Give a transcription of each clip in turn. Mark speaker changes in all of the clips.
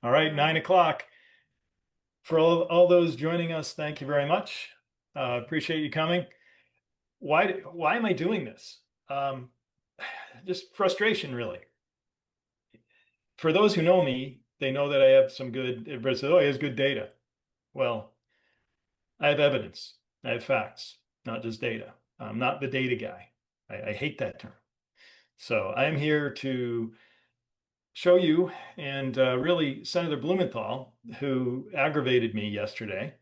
Speaker 1: All right, 9 o'clock. For all those joining us, thank you very much. Appreciate you coming. Why am I doing this? Um, just frustration, really. For those who know me, they know that I have some good, everybody says, oh, he has good data. Well, I have evidence. I have facts, not just data. I'm not the data guy. I hate that term. So I'm here to show you and really Senator Blumenthal, who aggravated me yesterday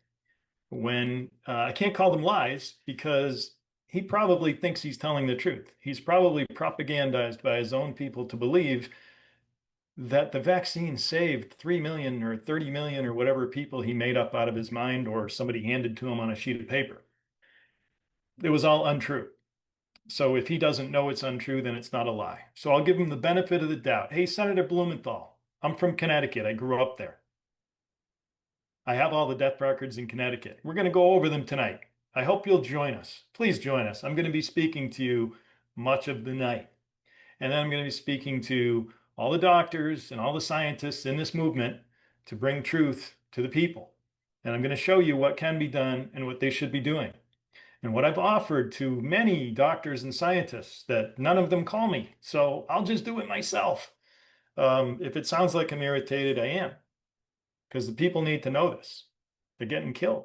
Speaker 1: when I can't call them lies because he probably thinks he's telling the truth. He's probably propagandized by his own people to believe that the vaccine saved 3 million or 30 million or whatever people he made up out of his mind or somebody handed to him on a sheet of paper. It was all untrue. So if he doesn't know it's untrue, then it's not a lie. So I'll give him the benefit of the doubt. Hey, Senator Blumenthal, I'm from Connecticut. I grew up there. I have all the death records in Connecticut. We're going to go over them tonight. I hope you'll join us. Please join us. I'm going to be speaking to you much of the night. And then I'm going to be speaking to all the doctors and all the scientists in this movement to bring truth to the people. And I'm going to show you what can be done and what they should be doing. And what I've offered to many doctors and scientists that none of them call me. So I'll just do it myself. If it sounds like I'm irritated, I am, because the people need to know this. They're getting killed.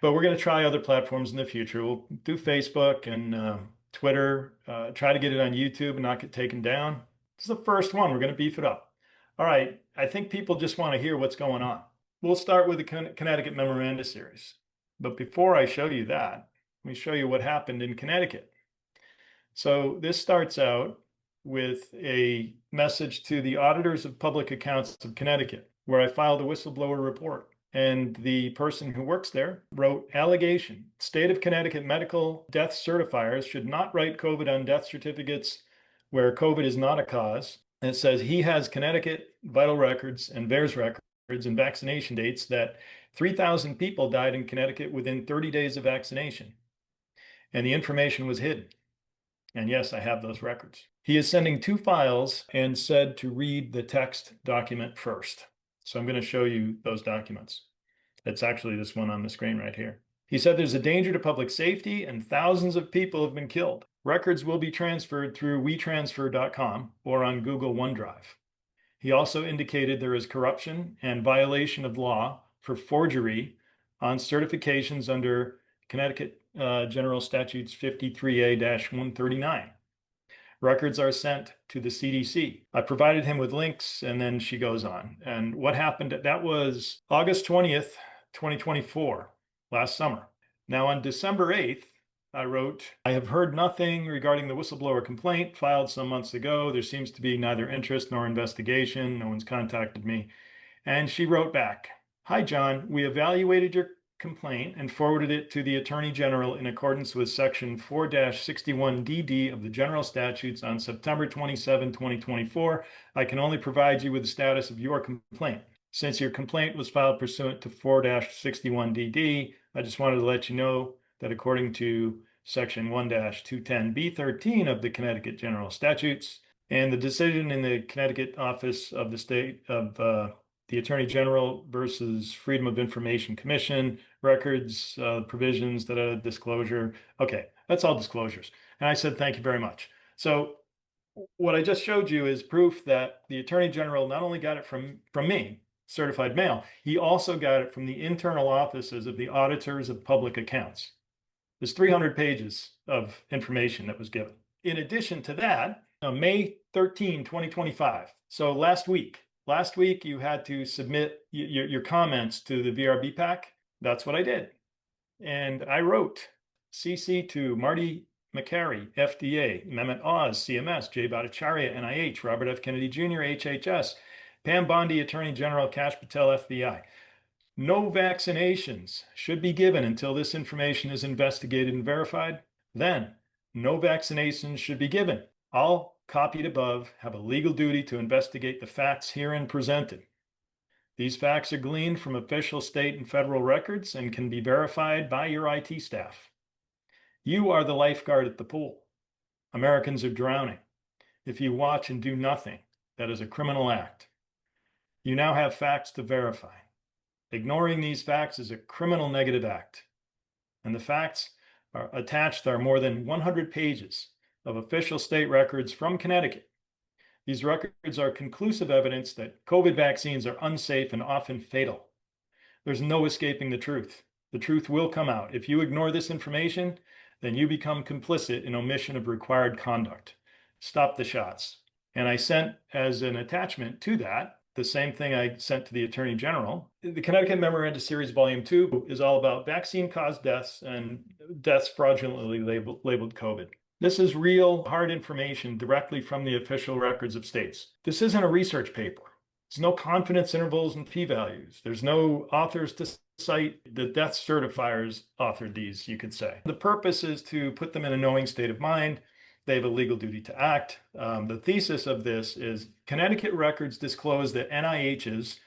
Speaker 1: But we're going to try other platforms in the future. We'll do Facebook and Twitter, try to get it on YouTube and not get taken down. This is the first one. We're going to beef it up. All right. I think people just want to hear what's going on. We'll start with the Connecticut Memoranda series. But before I show you that, let me show you what happened in Connecticut. So this starts out with a message to the auditors of public accounts of Connecticut, where I filed a whistleblower report. And the person who works there wrote, allegation, state of Connecticut medical death certifiers should not write COVID on death certificates where COVID is not a cause. And it says he has Connecticut vital records and VAERS records and vaccination dates that 3,000 people died in Connecticut within 30 days of vaccination. And the information was hidden. And yes, I have those records. He is sending 2 files and said to read the text document first. So I'm going to show you those documents. It's actually this one on the screen right here. He said there's a danger to public safety and thousands of people have been killed. Records will be transferred through wetransfer.com or on Google OneDrive. He also indicated there is corruption and violation of law for forgery on certifications under Connecticut General Statutes 53A-139. Records are sent to the CDC. I provided him with links, and then she goes on. And what happened, that was August 20th, 2024, last summer. Now, on December 8th, I wrote, I have heard nothing regarding the whistleblower complaint filed some months ago. There seems to be neither interest nor investigation. No one's contacted me. And she wrote back, hi, John, we evaluated your complaint and forwarded it to the Attorney General in accordance with Section 4-61DD of the General Statutes on September 27, 2024. I can only provide you with the status of your complaint. Since your complaint was filed pursuant to 4-61DD, I just wanted to let you know that according to Section 1-210B13 of the Connecticut General Statutes and the decision in the Connecticut Office of the State of the Attorney General versus Freedom of Information Commission, records, provisions, disclosure. Okay, that's all disclosures. And I said, thank you very much. So what I just showed you is proof that the Attorney General not only got it from me, certified mail, he also got it from the internal offices of the auditors of public accounts. There's 300 pages of information that was given. In addition to that, on May 13, 2025, so last week, you had to submit your comments to the VRB pack. That's what I did. And I wrote CC to Marty McCary, FDA, Mehmet Oz, CMS, Jay Bhattacharya, NIH, Robert F. Kennedy Jr., HHS, Pam Bondi, Attorney General, Kash Patel, FBI. No vaccinations should be given until this information is investigated and verified. Then, no vaccinations should be given. All copied above have a legal duty to investigate the facts herein presented. These facts are gleaned from official state and federal records and can be verified by your IT staff. You are the lifeguard at the pool. Americans are drowning. If you watch and do nothing, that is a criminal act. You now have facts to verify. Ignoring these facts is a criminal negative act. And the facts attached are more than 100 pages of official state records from Connecticut. These records are conclusive evidence that COVID vaccines are unsafe and often fatal. There's no escaping the truth. The truth will come out. If you ignore this information, then you become complicit in omission of required conduct. Stop the shots. And I sent as an attachment to that the same thing I sent to the Attorney General. The Connecticut Memoranda Series Volume 2 is all about vaccine-caused deaths and deaths fraudulently labeled COVID. This is real, hard information directly from the official records of states. This isn't a research paper. There's no confidence intervals and p-values. There's no authors to cite. The death certifiers authored these, you could say. The purpose is to put them in a knowing state of mind. They have a legal duty to act. The thesis of this is Connecticut records disclose that NIH's,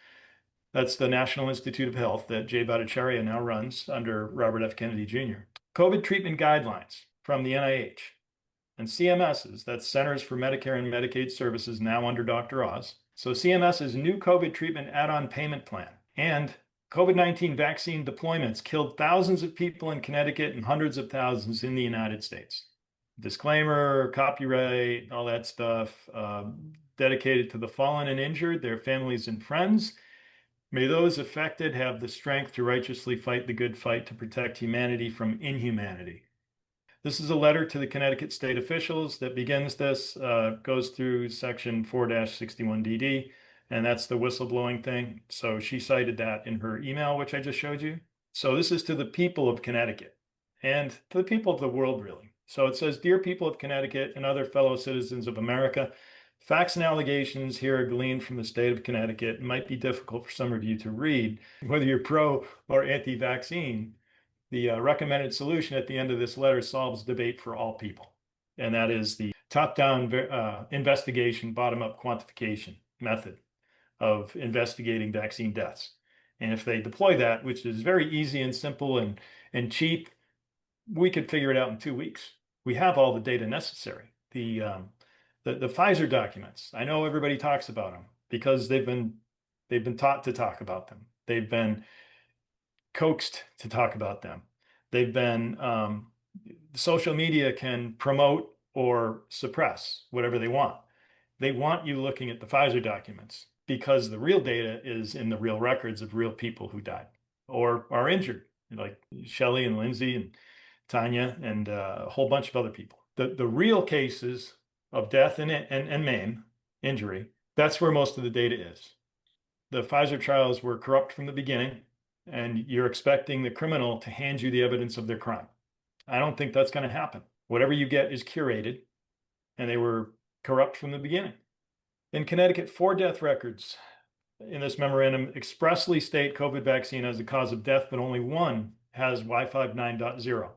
Speaker 1: that's the National Institute of Health that Jay Bhattacharya now runs under Robert F. Kennedy Jr., COVID treatment guidelines from the NIH, and CMS's, that's Centers for Medicare and Medicaid Services, now under Dr. Oz. So CMS's new COVID treatment add-on payment plan and COVID-19 vaccine deployments killed thousands of people in Connecticut and hundreds of thousands in the United States. Disclaimer, copyright, all that stuff, dedicated to the fallen and injured, their families and friends. May those affected have the strength to righteously fight the good fight to protect humanity from inhumanity. This is a letter to the Connecticut state officials that begins this, goes through section 4-61DD, and that's the whistleblowing thing. So she cited that in her email, which I just showed you. So this is to the people of Connecticut and to the people of the world, really. So it says, "Dear people of Connecticut and other fellow citizens of America, facts and allegations here are gleaned from the state of Connecticut. It might be difficult for some of you to read. Whether you're pro or anti-vaccine, the recommended solution at the end of this letter solves debate for all people. And that is the top-down investigation, bottom-up quantification method of investigating vaccine deaths. And if they deploy that, which is very easy and simple and cheap, we could figure it out in 2 weeks. We have all the data necessary. The Pfizer documents, I know everybody talks about them because they've been taught to talk about them. They've been coaxed to talk about them. They've been, social media can promote or suppress whatever they want. They want you looking at the Pfizer documents because the real data is in the real records of real people who died or are injured, like Shelley and Lindsay and Tanya and a whole bunch of other people. The real cases of death and maim, injury, that's where most of the data is. The Pfizer trials were corrupt from the beginning, and you're expecting the criminal to hand you the evidence of their crime. I don't think that's going to happen. Whatever you get is curated, and they were corrupt from the beginning. In Connecticut, 4 death records in this memorandum expressly state COVID vaccine as the cause of death, but only one has Y59.0.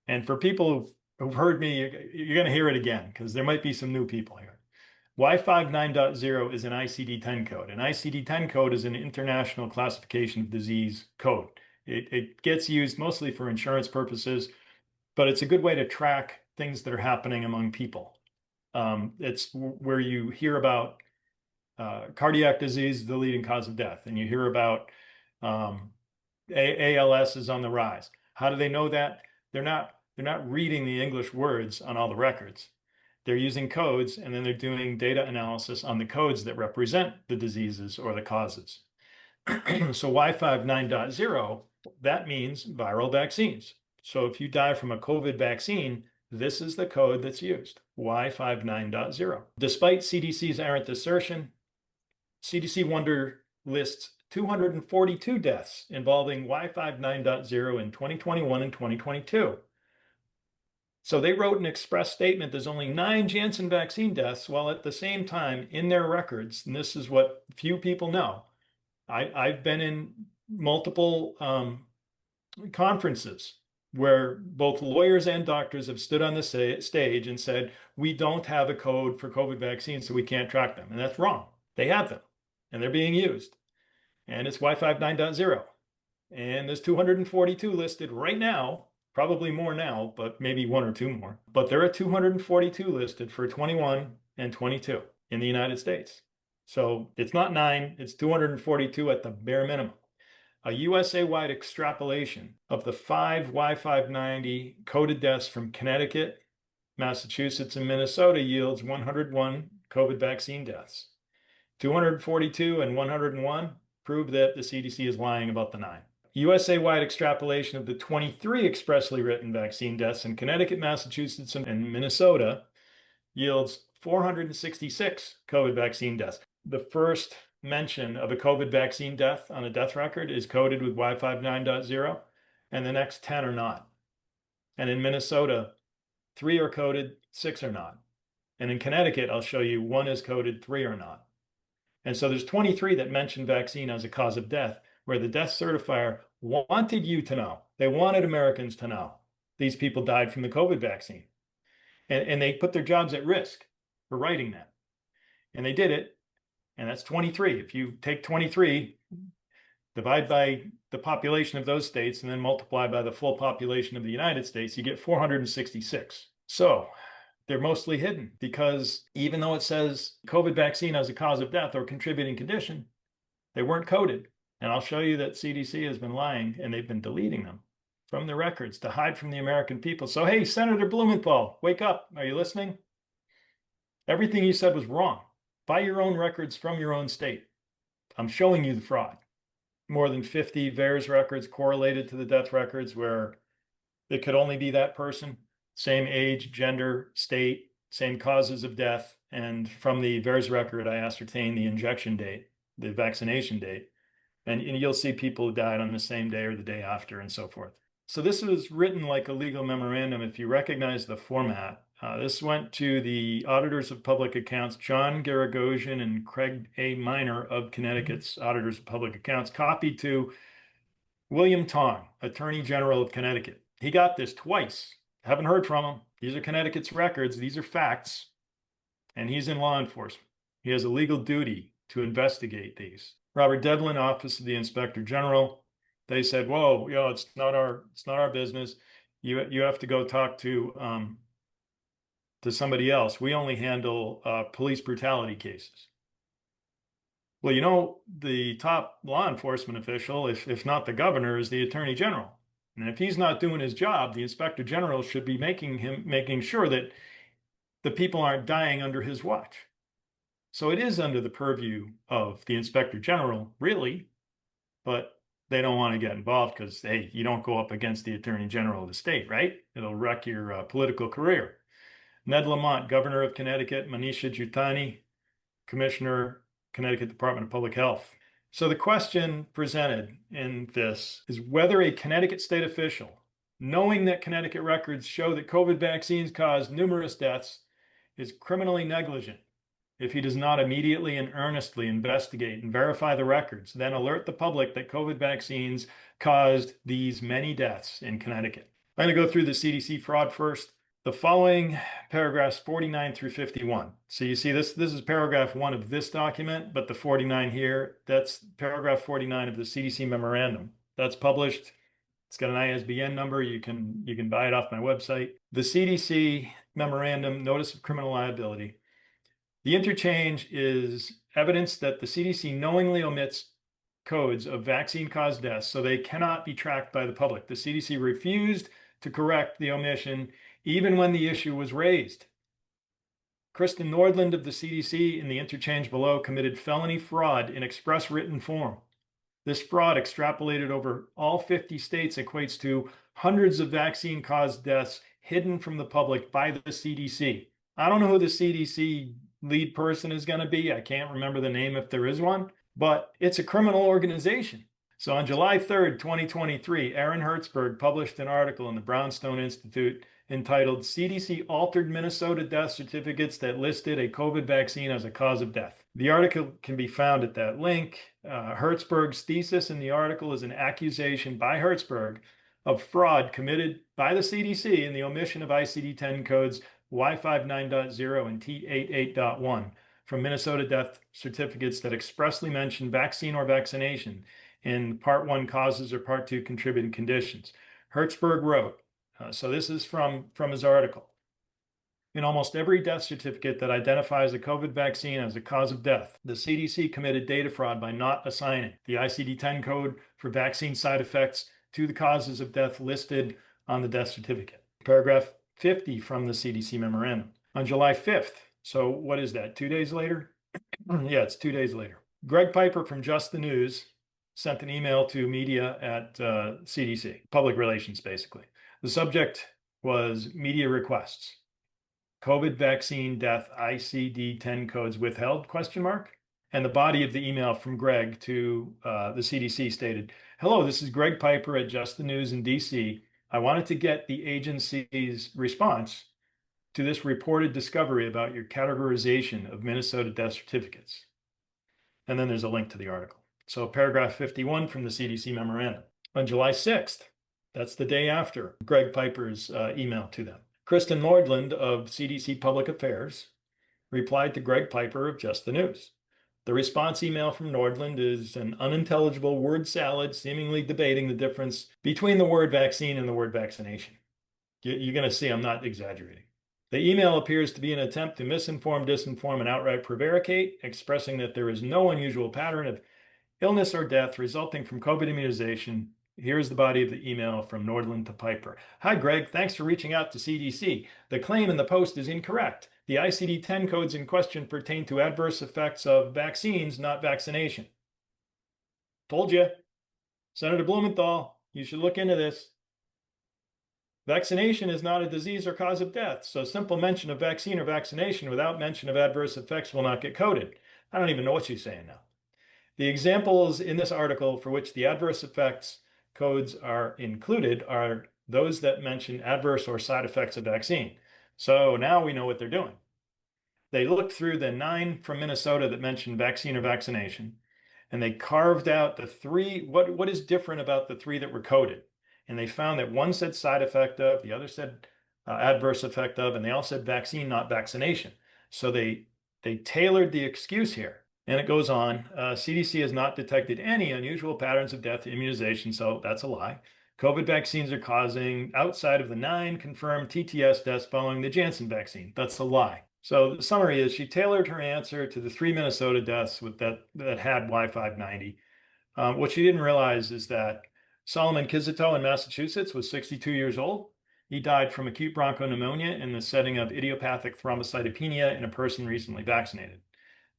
Speaker 1: And for people who've heard me, you're going to hear it again because there might be some new people here. Y59.0 is an ICD-10 code. An ICD-10 code is an international classification of disease code. It gets used mostly for insurance purposes, but it's a good way to track things that are happening among people. It's where you hear about cardiac disease, the leading cause of death, and you hear about ALS is on the rise. How do they know that? They're not reading the English words on all the records. They're using codes, and then they're doing data analysis on the codes that represent the diseases or the causes. So Y59.0, that means viral vaccines. So if you die from a COVID vaccine, this is the code that's used, Y59.0. Despite CDC's errant assertion, CDC Wonder lists 242 deaths involving Y59.0 in 2021 and 2022. So they wrote an express statement, there's only 9 Janssen vaccine deaths, while at the same time in their records, and this is what few people know, I've been in multiple conferences where both lawyers and doctors have stood on the stage and said, we don't have a code for COVID vaccines, so we can't track them. And that's wrong. They have them, and they're being used. And it's Y59.0. And there's 242 listed right now, probably more now, but maybe 1 or 2 more. But there are 242 listed for 21 and 22 in the United States. So it's not 9, it's 242 at the bare minimum. A USA-wide extrapolation of the 5 Y590 coded deaths from Connecticut, Massachusetts, and Minnesota yields 101 COVID vaccine deaths. 242 and 101 prove that the CDC is lying about the 9. USA-wide extrapolation of the 23 expressly written vaccine deaths in Connecticut, Massachusetts, and Minnesota yields 466 COVID vaccine deaths. The first mention of a COVID vaccine death on a death record is coded with Y59.0, and the next 10 are not. And in Minnesota, 3 are coded, 6 are not. And in Connecticut, I'll show you 1 is coded, 3 are not. And so there's 23 that mention vaccine as a cause of death, where the death certifier wanted you to know. They wanted Americans to know these people died from the COVID vaccine. And they put their jobs at risk for writing that. And they did it. And that's 23. If you take 23, divide by the population of those states, and then multiply by the full population of the United States, you get 466. So they're mostly hidden, because even though it says COVID vaccine as a cause of death or contributing condition, they weren't coded. And I'll show you that CDC has been lying, and they've been deleting them from the records to hide from the American people. So, hey, Senator Blumenthal, wake up. Are you listening? Everything you said was wrong. By your own records from your own state. I'm showing you the fraud. More than 50 VAERS records correlated to the death records where it could only be that person, same age, gender, state, same causes of death. And from the VAERS record, I ascertained the injection date, the vaccination date. And you'll see people who died on the same day or the day after and so forth. So this was written like a legal memorandum if you recognize the format. This went to the Auditors of Public Accounts, John Garagosian and Craig A. Minor of Connecticut's Auditors of Public Accounts, copied to William Tong, Attorney General of Connecticut. He got this twice. Haven't heard from him. These are Connecticut's records. These are facts. And he's in law enforcement. He has a legal duty to investigate these. Robert Devlin, Office of the Inspector General, they said, whoa, it's not our business. You have to go talk to somebody else. We only handle police brutality cases. Well, the top law enforcement official, if not the governor, is the Attorney General. And if he's not doing his job, the Inspector General should be making sure that the people aren't dying under his watch. So it is under the purview of the Inspector General, really, but they don't want to get involved because, hey, you don't go up against the Attorney General of the state, right? It'll wreck your political career. Ned Lamont, Governor of Connecticut, Manisha Jutani, Commissioner, Connecticut Department of Public Health. So the question presented in this is whether a Connecticut state official, knowing that Connecticut records show that COVID vaccines cause numerous deaths, is criminally negligent if he does not immediately and earnestly investigate and verify the records, then alert the public that COVID vaccines caused these many deaths in Connecticut. I'm going to go through the CDC fraud first. The following paragraphs 49 through 51. So you see this is paragraph 1 of this document, but the 49 here, that's paragraph 49 of the CDC memorandum. That's published. It's got an ISBN number. You can buy it off my website. The CDC memorandum, notice of criminal liability. The interchange is evidence that the CDC knowingly omits codes of vaccine-caused deaths, so they cannot be tracked by the public. The CDC refused to correct the omission even when the issue was raised. Kristen Nordland of the CDC in the interchange below committed felony fraud in express written form. This fraud extrapolated over all 50 states equates to hundreds of vaccine-caused deaths hidden from the public by the CDC. I don't know who the CDC lead person is going to be. I can't remember the name if there is one, but it's a criminal organization. So on July 3rd, 2023, Aaron Hertzberg published an article in the Brownstone Institute entitled CDC Altered Minnesota Death Certificates that listed a COVID vaccine as a cause of death. The article can be found at that link. Hertzberg's thesis in the article is an accusation by Hertzberg of fraud committed by the CDC in the omission of ICD-10 codes Y59.0 and T88.1 from Minnesota death certificates that expressly mention vaccine or vaccination in Part 1 causes or Part 2 contributing conditions. Hertzberg wrote, so this is from his article. In almost every death certificate that identifies a COVID vaccine as a cause of death, the CDC committed data fraud by not assigning the ICD-10 code for vaccine side effects to the causes of death listed on the death certificate. Paragraph 50 from the CDC memorandum. On July 5th, so what is that, 2 days later? Yeah, it's 2 days later. Greg Piper from Just the News sent an email to media at CDC, public relations, basically. The subject was media requests. COVID vaccine death ICD-10 codes withheld, ? And the body of the email from Greg to the CDC stated, "Hello, this is Greg Piper at Just the News in DC. I wanted to get the agency's response to this reported discovery about your categorization of Minnesota death certificates." And then there's a link to the article. So paragraph 51 from the CDC memorandum. On July 6th, that's the day after Greg Piper's email to them, Kristen Nordland of CDC Public Affairs replied to Greg Piper of Just the News. The response email from Nordland is an unintelligible word salad, seemingly debating the difference between the word vaccine and the word vaccination. You're going to see I'm not exaggerating. The email appears to be an attempt to misinform, disinform, and outright prevaricate, expressing that there is no unusual pattern of illness or death resulting from COVID immunization. Here's the body of the email from Nordland to Piper. "Hi, Greg. Thanks for reaching out to CDC. The claim in the post is incorrect. The ICD-10 codes in question pertain to adverse effects of vaccines, not vaccination." Told you. Senator Blumenthal, you should look into this. Vaccination is not a disease or cause of death, so simple mention of vaccine or vaccination without mention of adverse effects will not get coded. I don't even know what she's saying now. The examples in this article for which the adverse effects codes are included are those that mention adverse or side effects of vaccine. So now we know what they're doing. They looked through the 9 from Minnesota that mentioned vaccine or vaccination, and they carved out the 3, what is different about the 3 that were coded. And they found that one said side effect of, the other said adverse effect of, and they all said vaccine, not vaccination. So they tailored the excuse here. And it goes on, CDC has not detected any unusual patterns of death to immunization, so that's a lie. COVID vaccines are causing outside of the 9 confirmed TTS deaths following the Janssen vaccine. That's a lie. So the summary is she tailored her answer to the 3 Minnesota deaths with that had Y590. What she didn't realize is that Solomon Kizito in Massachusetts was 62 years old. He died from acute bronchopneumonia in the setting of idiopathic thrombocytopenia in a person recently vaccinated.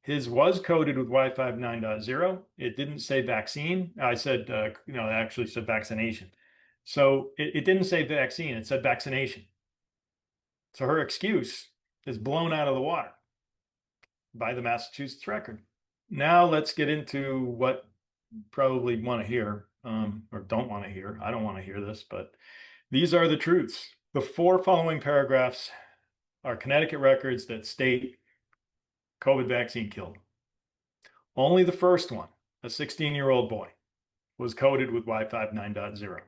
Speaker 1: His was coded with Y59.0. It didn't say vaccine. I said, it actually said vaccination. So it didn't say vaccine, it said vaccination. So her excuse is blown out of the water by the Massachusetts record. Now let's get into what probably want to hear, or don't want to hear. I don't want to hear this, but these are the truths. The 4 following paragraphs are Connecticut records that state COVID vaccine killed. Only the first one, a 16-year-old boy, was coded with Y59.0.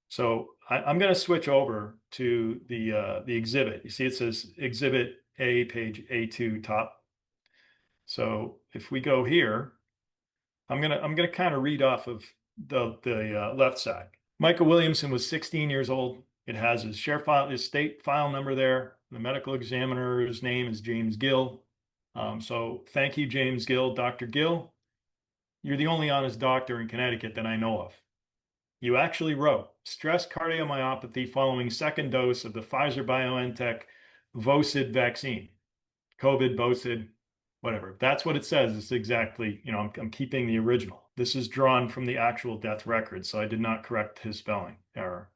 Speaker 1: So I'm going to switch over to the exhibit. You see it says Exhibit A, page A2 top. So if we go here, I'm gonna kind of read off of the left side. Michael Williamson was 16 years old. It has his his state file number there. The medical examiner's name is James Gill. So thank you, James Gill. Dr. Gill, you're the only honest doctor in Connecticut that I know of. You actually wrote stress cardiomyopathy following second dose of the Pfizer-BioNTech Vocid vaccine. COVID, Vocid, whatever. That's what it says. It's exactly, I'm keeping the original. This is drawn from the actual death record, so I did not correct his spelling error.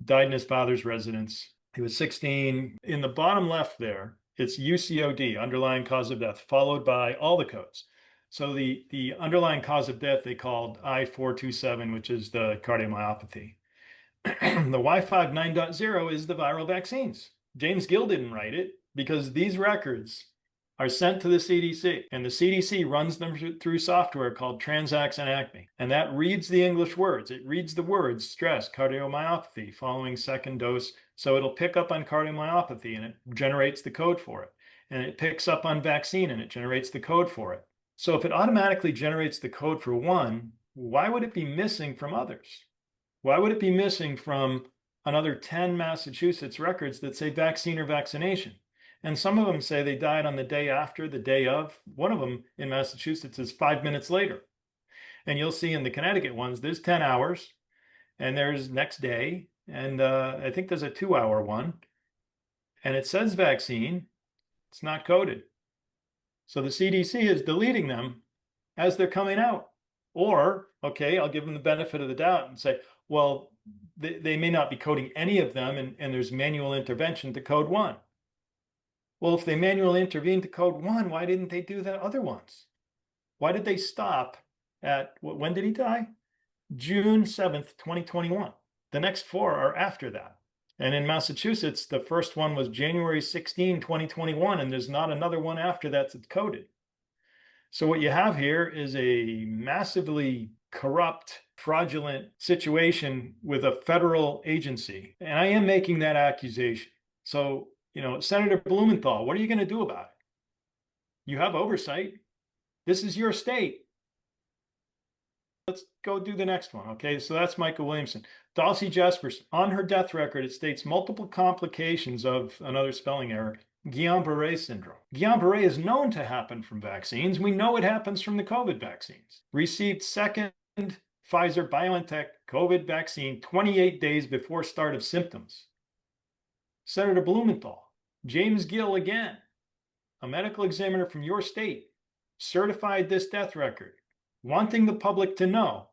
Speaker 1: Died in his father's residence. He was 16. In the bottom left there, it's UCOD, underlying cause of death, followed by all the codes. So the underlying cause of death they called I427, which is the cardiomyopathy. The Y59.0 is the viral vaccines. James Gill didn't write it because these records are sent to the CDC, and the CDC runs them through software called Transax and Acme, and that reads the English words. It reads the words stress, cardiomyopathy, following second dose, so it'll pick up on cardiomyopathy, and it generates the code for it. And it picks up on vaccine, and it generates the code for it. So if it automatically generates the code for one, why would it be missing from others? Why would it be missing from another 10 Massachusetts records that say vaccine or vaccination. And some of them say they died on the day after, the day of. One of them in Massachusetts is 5 minutes later. And you'll see in the Connecticut ones, there's 10 hours and there's next day. And I think there's a 2-hour one. And it says vaccine, it's not coded. So the CDC is deleting them as they're coming out. Or, okay, I'll give them the benefit of the doubt and say, well, they may not be coding any of them, and there's manual intervention to code one. Well, if they manually intervened to code one, why didn't they do the other ones? Why did they stop at, when did he die? June 7th, 2021. The next 4 are after that. And in Massachusetts, the first one was January 16, 2021, and there's not another one after that's coded. So what you have here is a massively corrupt, fraudulent situation with a federal agency. And I am making that accusation. So, Senator Blumenthal, what are you going to do about it? You have oversight. This is your state. Let's go do the next one. Okay, so that's Michael Williamson. Dulcie Jespers, on her death record, it states multiple complications of, another spelling error, Guillain-Barré syndrome. Guillain-Barré is known to happen from vaccines. We know it happens from the COVID vaccines. Received second Pfizer-BioNTech COVID vaccine 28 days before start of symptoms. Senator Blumenthal, James Gill again, a medical examiner from your state, certified this death record, wanting the public to know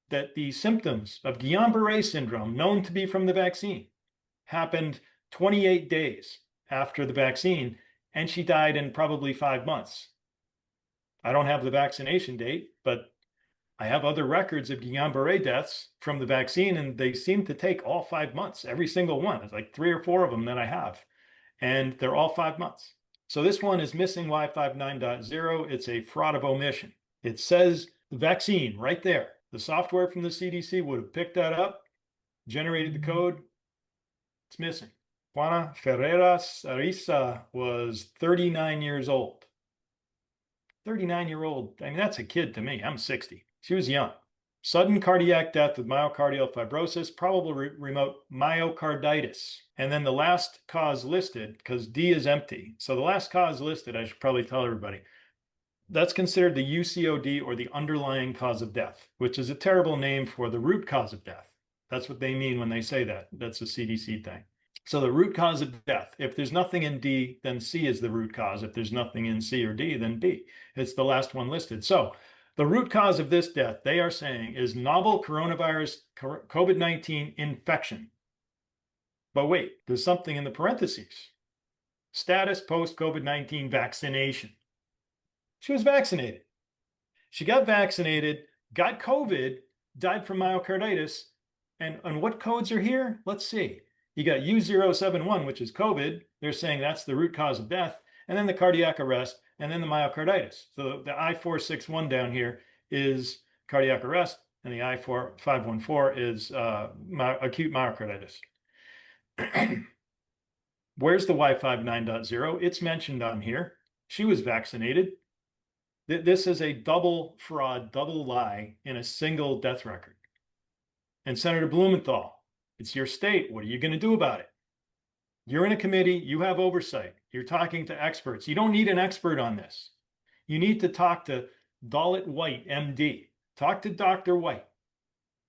Speaker 1: that the symptoms of Guillain-Barré syndrome, known to be from the vaccine, happened 28 days after the vaccine, and she died in probably 5 months. I don't have the vaccination date, but I have other records of Guillain-Barré deaths from the vaccine, and they seem to take all 5 months, every single one. It's like 3 or 4 of them that I have, and they're all 5 months. So this one is missing Y59.0. It's a fraud of omission. It says the vaccine right there. The software from the CDC would have picked that up, generated the code. It's missing. Juana Ferreras Ariza was 39 years old. 39-year-old, I mean, that's a kid to me. I'm 60. She was young. Sudden cardiac death with myocardial fibrosis, probable remote myocarditis. And then the last cause listed, because D is empty. So the last cause listed, I should probably tell everybody, that's considered the UCOD, or the underlying cause of death, which is a terrible name for the root cause of death. That's what they mean when they say that. That's a CDC thing. So the root cause of death, if there's nothing in D, then C is the root cause. If there's nothing in C or D, then B. It's the last one listed. So the root cause of this death, they are saying, is novel coronavirus COVID-19 infection. But wait, there's something in the parentheses. Status post-COVID-19 vaccination. She was vaccinated. She got vaccinated, got COVID, died from myocarditis. And what codes are here? Let's see. You got U071, which is COVID. They're saying that's the root cause of death. And then the cardiac arrest, and then the myocarditis. So the I461 down here is cardiac arrest, and the I514 is acute myocarditis. Where's the Y59.0? It's mentioned on here. She was vaccinated. This is a double fraud, double lie in a single death record. And Senator Blumenthal, it's your state. What are you going to do about it? You're in a committee. You have oversight. You're talking to experts. You don't need an expert on this. You need to talk to Dalit White, MD. Talk to Dr. White.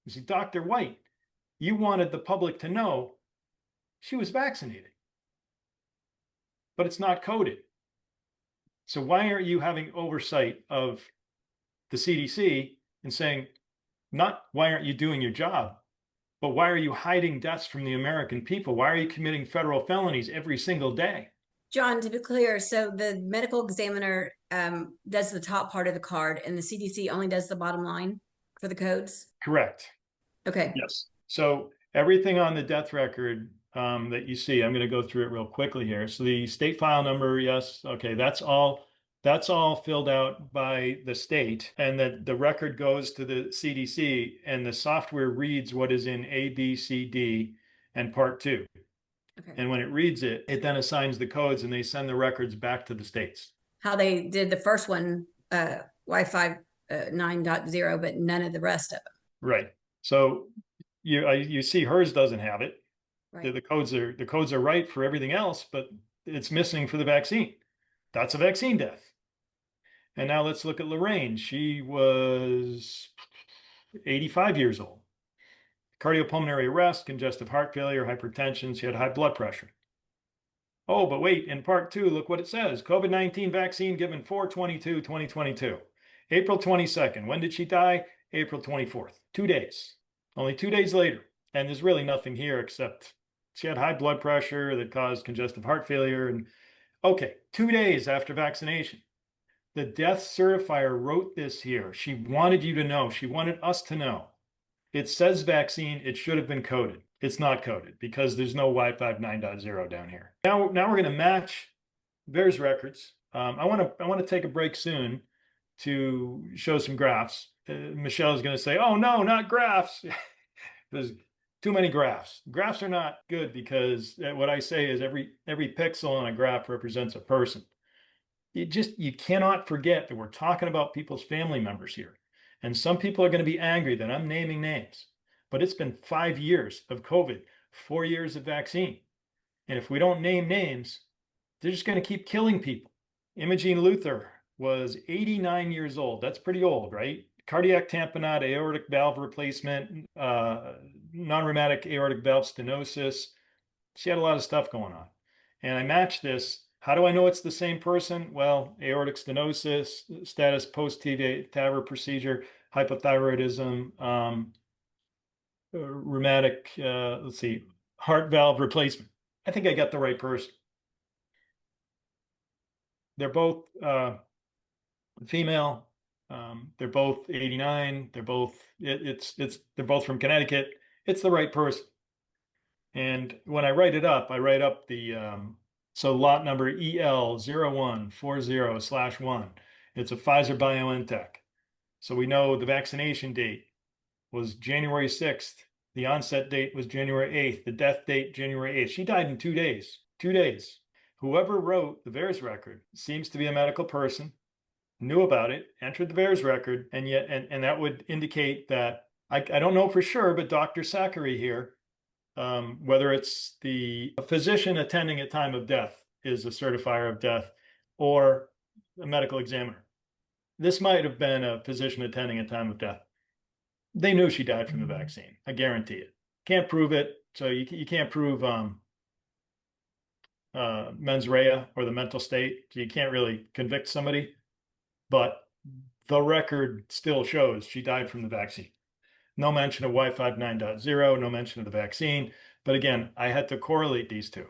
Speaker 1: You see, Dr. White, you wanted the public to know she was vaccinated, but it's not coded. So why aren't you having oversight of the CDC and saying, not why aren't you doing your job, but why are you hiding deaths from the American people? Why are you committing federal felonies every single day?
Speaker 2: John, to be clear, so the medical examiner does the top part of the card, and the CDC only does the bottom line for the codes? Correct. Okay.
Speaker 1: Yes. So everything on the death record that you see, I'm going to go through it real quickly here. So the state file number, yes. Okay, that's all filled out by the state, and that the record goes to the CDC, and the software reads what is in A, B, C, D, and part 2. Okay. And when it reads it, it then assigns the codes, and they send the records back to the states.
Speaker 2: How they did the first one, Y59.0, but none of the rest of them.
Speaker 1: Right. So you see hers doesn't have it.
Speaker 2: Right.
Speaker 1: The codes are right for everything else, but it's missing for the vaccine. That's a vaccine death. And now let's look at Lorraine. She was 85 years old. Cardiopulmonary arrest, congestive heart failure, hypertension. She had high blood pressure. Oh, but wait, in part two, look what it says. COVID-19 vaccine given 4/22/2022. April 22nd. When did she die? April 24th. 2 days. Only 2 days later. And there's really nothing here except she had high blood pressure that caused congestive heart failure. And okay, 2 days after vaccination. The death certifier wrote this here. She wanted you to know. She wanted us to know. It says vaccine. It should have been coded. It's not coded because there's no Wi-Fi 9.0 down here. Now we're going to match VAERS records. I want to take a break soon to show some graphs. Michelle is going to say, "Oh no, not graphs." There's too many graphs. Graphs are not good because what I say is every pixel on a graph represents a person. You cannot forget that we're talking about people's family members here. And some people are going to be angry that I'm naming names, but it's been 5 years of COVID, 4 years of vaccine. And if we don't name names, they're just going to keep killing people. Imogene Luther was 89 years old. That's pretty old, right? Cardiac tamponade, aortic valve replacement, non-rheumatic aortic valve stenosis. She had a lot of stuff going on. And I matched this. How do I know it's the same person? Well, aortic stenosis, status post-TAVR procedure, hypothyroidism, rheumatic, let's see, heart valve replacement. I think I got the right person. They're both female. They're both 89. They're both they're both from Connecticut. It's the right person. And when I write up the so lot number EL0140/1. It's a Pfizer BioNTech. So we know the vaccination date was January 6th. The onset date was January 8th. The death date, January 8th. She died in 2 days. 2 days. Whoever wrote the VAERS record seems to be a medical person, knew about it, entered the VAERS record, and that would indicate that I don't know for sure, but Dr. Zachary here, whether it's the physician attending at time of death is a certifier of death or a medical examiner. This might have been a physician attending at time of death. They knew she died from the vaccine. I guarantee it. Can't prove it. So you can't prove mens rea or the mental state. So you can't really convict somebody. But the record still shows she died from the vaccine. No mention of Wi-Fi 9.0, no mention of the vaccine. But again, I had to correlate these two.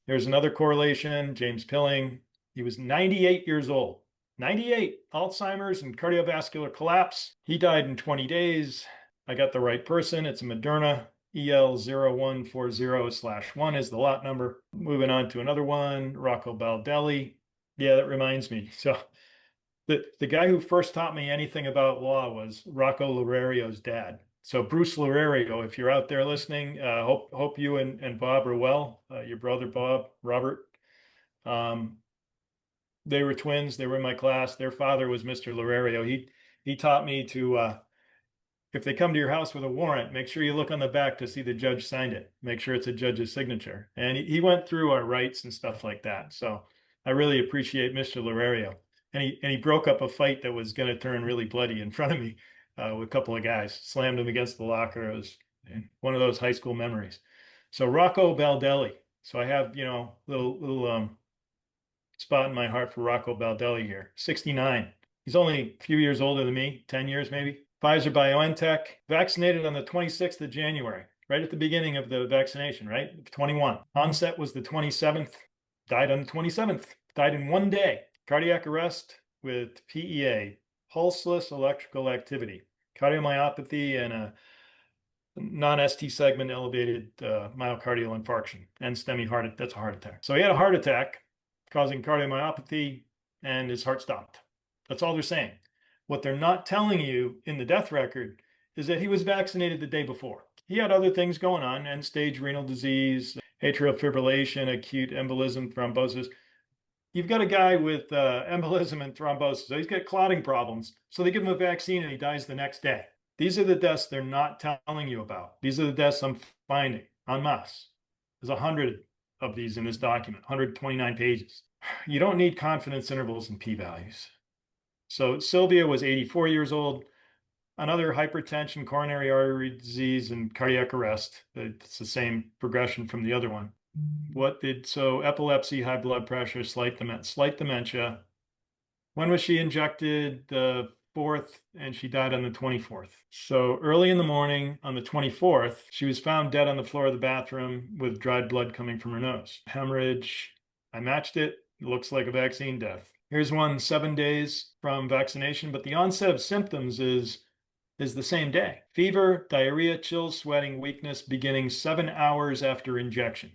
Speaker 1: There's another correlation, James Pilling. He was 98 years old. 98, Alzheimer's and cardiovascular collapse. He died in 20 days. I got the right person. It's a Moderna. EL0140/1 is the lot number. Moving on to another one, Rocco Baldelli. Yeah, that reminds me. So the guy who first taught me anything about law was Rocco Lorario's dad. So Bruce Lorario, if you're out there listening, hope you and Bob are well. Your brother Bob, Robert. They were twins. They were in my class. Their father was Mr. Lorario. He taught me to, if they come to your house with a warrant, make sure you look on the back to see the judge signed it. Make sure it's a judge's signature. And he went through our rights and stuff like that. So I really appreciate Mr. Lorario. And he broke up a fight that was going to turn really bloody in front of me with a couple of guys. Slammed him against the locker. It was one of those high school memories. So Rocco Baldelli. So I have, little spot in my heart for Rocco Baldelli here. 69. He's only a few years older than me, 10 years maybe. Pfizer BioNTech, vaccinated on the 26th of January, right at the beginning of the vaccination, right? 21. Onset was the 27th, died on the 27th, died in 1 day. Cardiac arrest with PEA, pulseless electrical activity, cardiomyopathy, and a non-ST segment elevated myocardial infarction and STEMI heart. That's a heart attack. So he had a heart attack causing cardiomyopathy and his heart stopped. That's all they're saying. What they're not telling you in the death record is that he was vaccinated the day before. He had other things going on, end-stage renal disease, atrial fibrillation, acute embolism, thrombosis. You've got a guy with embolism and thrombosis. So he's got clotting problems. So they give him a vaccine and he dies the next day. These are the deaths they're not telling you about. These are the deaths I'm finding. en masse. There's 100 of these in this document, 129 pages. You don't need confidence intervals and p-values. So Sylvia was 84 years old, another hypertension, coronary artery disease, and cardiac arrest. It's the same progression from the other one. So epilepsy, high blood pressure, slight dementia. When was she injected? The 4th, and she died on the 24th. So early in the morning on the 24th, she was found dead on the floor of the bathroom with dried blood coming from her nose. Hemorrhage, I matched it. It looks like a vaccine death. Here's one 7 days from vaccination, but the onset of symptoms is the same day. Fever, diarrhea, chills, sweating, weakness beginning 7 hours after injection.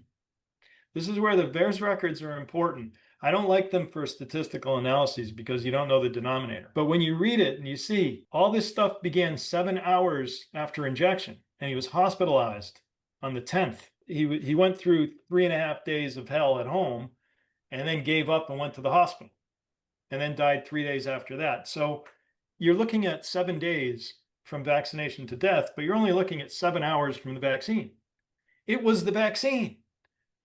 Speaker 1: This is where the VAERS records are important. I don't like them for statistical analyses because you don't know the denominator. But when you read it and you see all this stuff began 7 hours after injection, and he was hospitalized on the 10th. He went through 3.5 days of hell at home and then gave up and went to the hospital and then died 3 days after that. So you're looking at 7 days from vaccination to death, but you're only looking at 7 hours from the vaccine. It was the vaccine.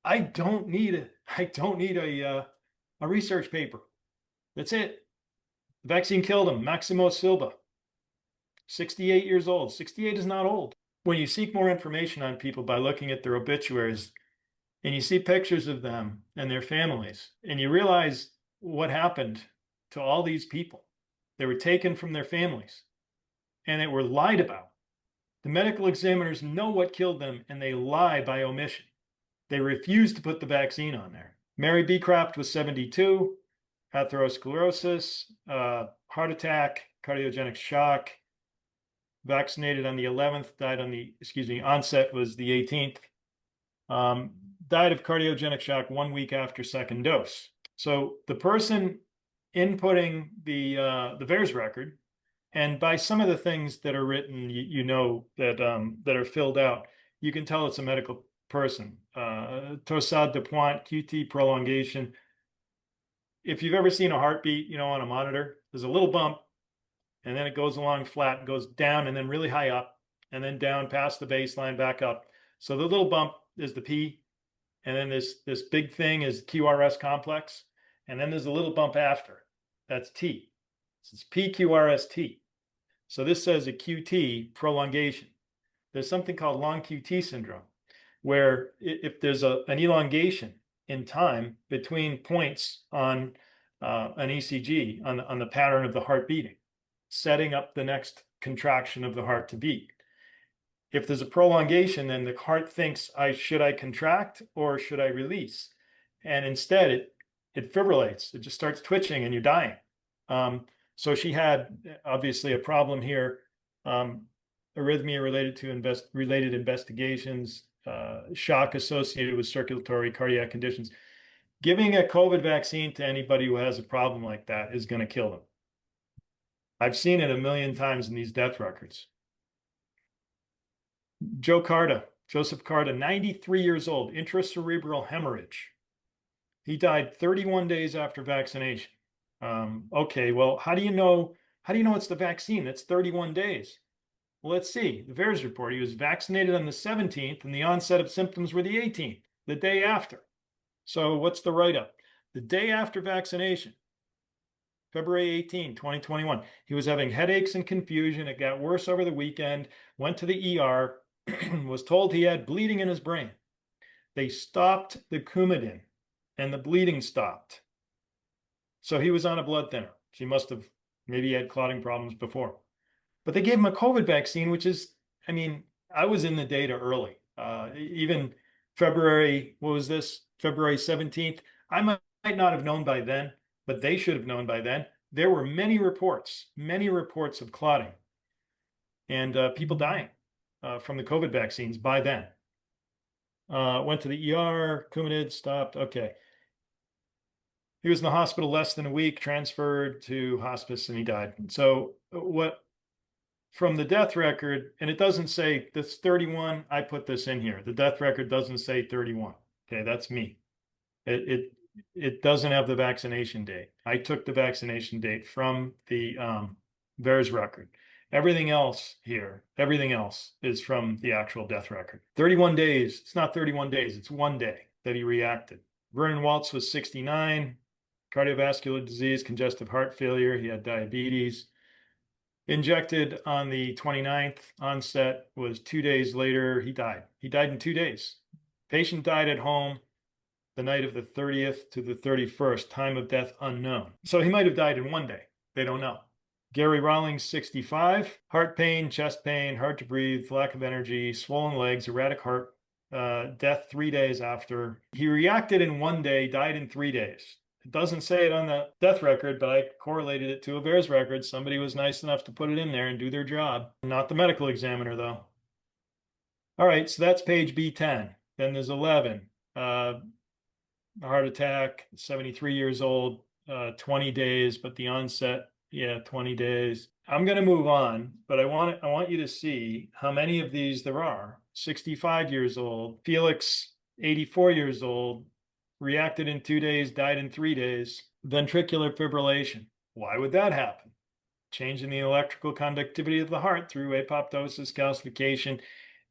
Speaker 1: I don't need a research paper. That's it. The vaccine killed him. Maximo Silva, 68 years old. 68 is not old. When you seek more information on people by looking at their obituaries and you see pictures of them and their families, and you realize what happened to all these people, they were taken from their families and they were lied about. The medical examiners know what killed them and they lie by omission. They refused to put the vaccine on there. Mary Beecroft was 72, atherosclerosis, heart attack, cardiogenic shock, vaccinated on the 11th, died on the, onset was the 18th, died of cardiogenic shock 1 week after second dose. So the person inputting the VAERS record, and by some of the things that are written, you know that are filled out, you can tell it's a medical person. Torsade de Pointe, QT prolongation. If you've ever seen a heartbeat, on a monitor, there's a little bump, and then it goes along flat and goes down and then really high up, and then down past the baseline, back up. So the little bump is the P, and then this big thing is QRS complex, and then there's a little bump after. That's T. So it's PQRST. So this says a QT prolongation. There's something called long QT syndrome, where if there's an elongation in time between points on an ECG, on the pattern of the heart beating, setting up the next contraction of the heart to beat. If there's a prolongation, then the heart thinks, should I contract or should I release? And instead, it fibrillates. It just starts twitching and you're dying. So she had obviously a problem here. Arrhythmia related to related investigations, shock associated with circulatory cardiac conditions. Giving a COVID vaccine to anybody who has a problem like that is going to kill them. I've seen it a million times in these death records. Joseph Carta, 93 years old, intracerebral hemorrhage. He died 31 days after vaccination. Okay, well, how do you know it's the vaccine? That's 31 days. Well, let's see. The VAERS report, he was vaccinated on the 17th and the onset of symptoms were the 18th, the day after. So what's the write-up? The day after vaccination, February 18, 2021, he was having headaches and confusion. It got worse over the weekend, went to the ER, was told he had bleeding in his brain. They stopped the Coumadin and the bleeding stopped. So he was on a blood thinner. She must have maybe had clotting problems before. But they gave him a COVID vaccine, which is, I was in the data early. Even February, what was this? February 17th. I might not have known by then, but they should have known by then. There were many reports of clotting and people dying from the COVID vaccines by then. Went to the ER, Coumadin stopped. Okay. He was in the hospital less than a week, transferred to hospice, and he died. So from the death record, and it doesn't say this 31, I put this in here. The death record doesn't say 31. Okay, that's me. It doesn't have the vaccination date. I took the vaccination date from the VAERS record. Everything else here, everything else is from the actual death record. 31 days. It's not 31 days. It's 1 day that he reacted. Vernon Waltz was 69, cardiovascular disease, congestive heart failure. He had diabetes. Injected on the 29th, onset was 2 days later. He died. He died in 2 days. Patient died at home the night of the 30th to the 31st, time of death unknown. So he might have died in 1 day. They don't know. Gary Rawlings, 65, heart pain, chest pain, hard to breathe, lack of energy, swollen legs, erratic heart, death 3 days after. He reacted in 1 day, died in 3 days. It doesn't say it on the death record, but I correlated it to a VAERS record. Somebody was nice enough to put it in there and do their job. Not the medical examiner, though. All right, so that's page B10. Then there's 11. Heart attack, 73 years old, 20 days, but the onset, 20 days. I'm going to move on, but I want you to see how many of these there are. 65 years old, Felix, 84 years old, reacted in 2 days, died in 3 days. Ventricular fibrillation. Why would that happen? Change in the electrical conductivity of the heart through apoptosis, calcification,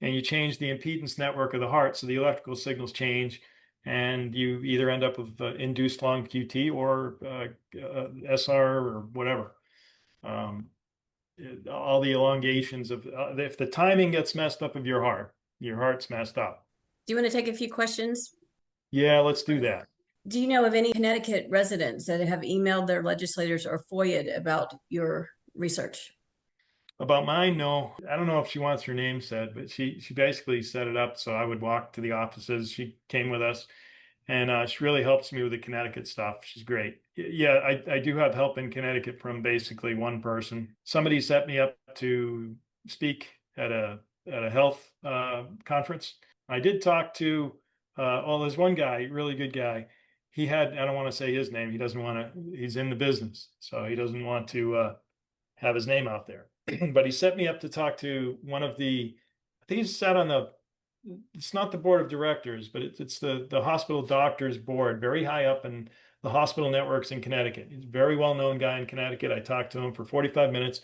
Speaker 1: and you change the impedance network of the heart, so the electrical signals change, and you either end up with induced long QT or SR or whatever. All the elongations of, if the timing gets messed up of your heart's messed up.
Speaker 2: Do you want to take a few questions?
Speaker 1: Yeah, let's do that.
Speaker 2: Do you know of any Connecticut residents that have emailed their legislators or FOIA'd about your research?
Speaker 1: About mine, no. I don't know if she wants her name said, but she basically set it up so I would walk to the offices. She came with us, and she really helps me with the Connecticut stuff. She's great. Yeah, I do have help in Connecticut from basically one person. Somebody set me up to speak at a health conference. I did talk to, there's one guy, really good guy. He had, I don't want to say his name. He doesn't want to, he's in the business, so he doesn't want to have his name out there. But he set me up to talk to one of the, I think he's sat on the, it's not the board of directors, but it's the hospital doctors board, very high up in the hospital networks in Connecticut. He's a very well-known guy in Connecticut. I talked to him for 45 minutes.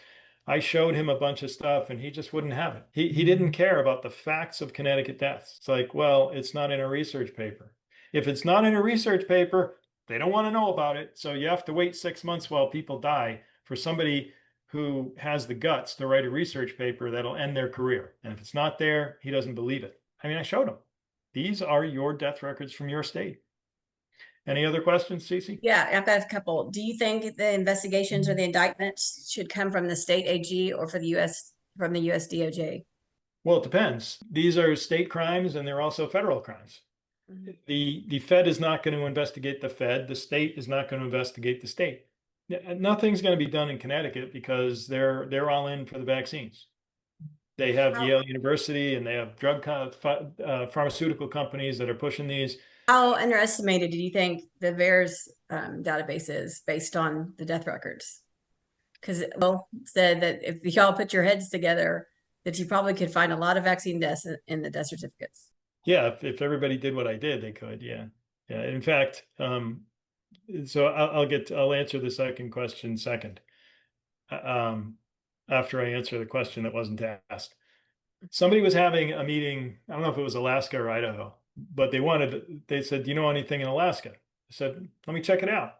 Speaker 1: I showed him a bunch of stuff and he just wouldn't have it. He didn't care about the facts of Connecticut deaths. It's like, well, it's not in a research paper. If it's not in a research paper, they don't want to know about it. So you have to wait 6 months while people die for somebody who has the guts to write a research paper that'll end their career. And if it's not there, he doesn't believe it. I mean, I showed him. These are your death records from your state. Any other questions, Cece?
Speaker 2: Yeah, I've got a couple. Do you think the investigations or the indictments should come from the state AG or from the US DOJ?
Speaker 1: Well, it depends. These are state crimes and they're also federal crimes. Mm-hmm. The Fed is not going to investigate the Fed. The state is not going to investigate the state. Nothing's going to be done in Connecticut because they're all in for the vaccines. They have Yale University and they have pharmaceutical companies that are pushing these.
Speaker 2: How underestimated do you think the VAERS database is based on the death records? Because Will said that if y'all put your heads together, that you probably could find a lot of vaccine deaths in the death certificates.
Speaker 1: Yeah, if everybody did what I did, they could. Yeah. In fact, so I'll answer the second question second. After I answer the question that wasn't asked. Somebody was having a meeting, I don't know if it was Alaska or Idaho, but they said, do you know anything in Alaska? I said, let me check it out.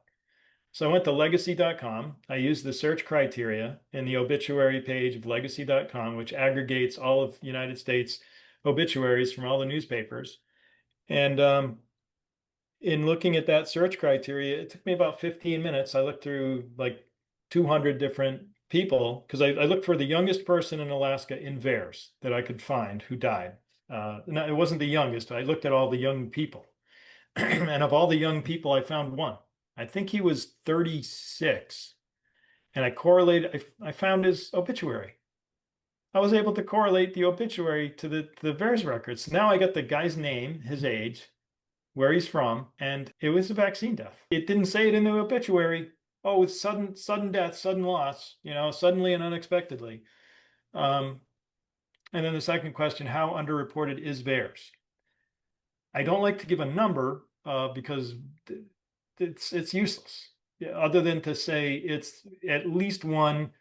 Speaker 1: So I went to legacy.com. I used the search criteria in the obituary page of legacy.com, which aggregates all of United States obituaries from all the newspapers. And in looking at that search criteria, it took me about 15 minutes. I looked through like 200 different people because I looked for the youngest person in Alaska in VAERS that I could find who died. No, it wasn't the youngest. I looked at all the young people. And of all the young people, I found one. I think he was 36. And I found his obituary. I was able to correlate the obituary to the VAERS records. Now I got the guy's name, his age, where he's from, and it was a vaccine death. It didn't say it in the obituary. Oh, it's sudden death, sudden loss, suddenly and unexpectedly. And then the second question, how underreported is VAERS? I don't like to give a number because it's useless, other than to say it's at least one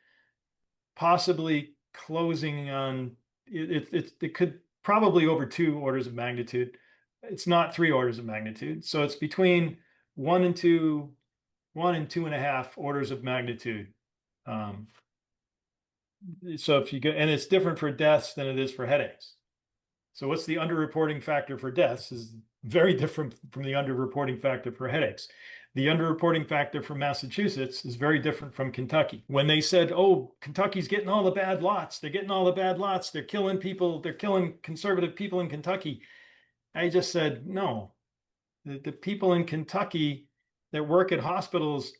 Speaker 1: possibly closing on it could probably over 2 orders of magnitude. It's not 3 orders of magnitude. So it's between 1 and 2.5 orders of magnitude. Um, so if you get, and it's different for deaths than it is for headaches. So what's the underreporting factor for deaths is very different from the underreporting factor for headaches. The underreporting factor for Massachusetts is very different from Kentucky. When they said, oh, Kentucky's getting all the bad lots, they're getting all the bad lots, they're killing people, they're killing conservative people in Kentucky. I just said, no, the people in Kentucky that work at hospitals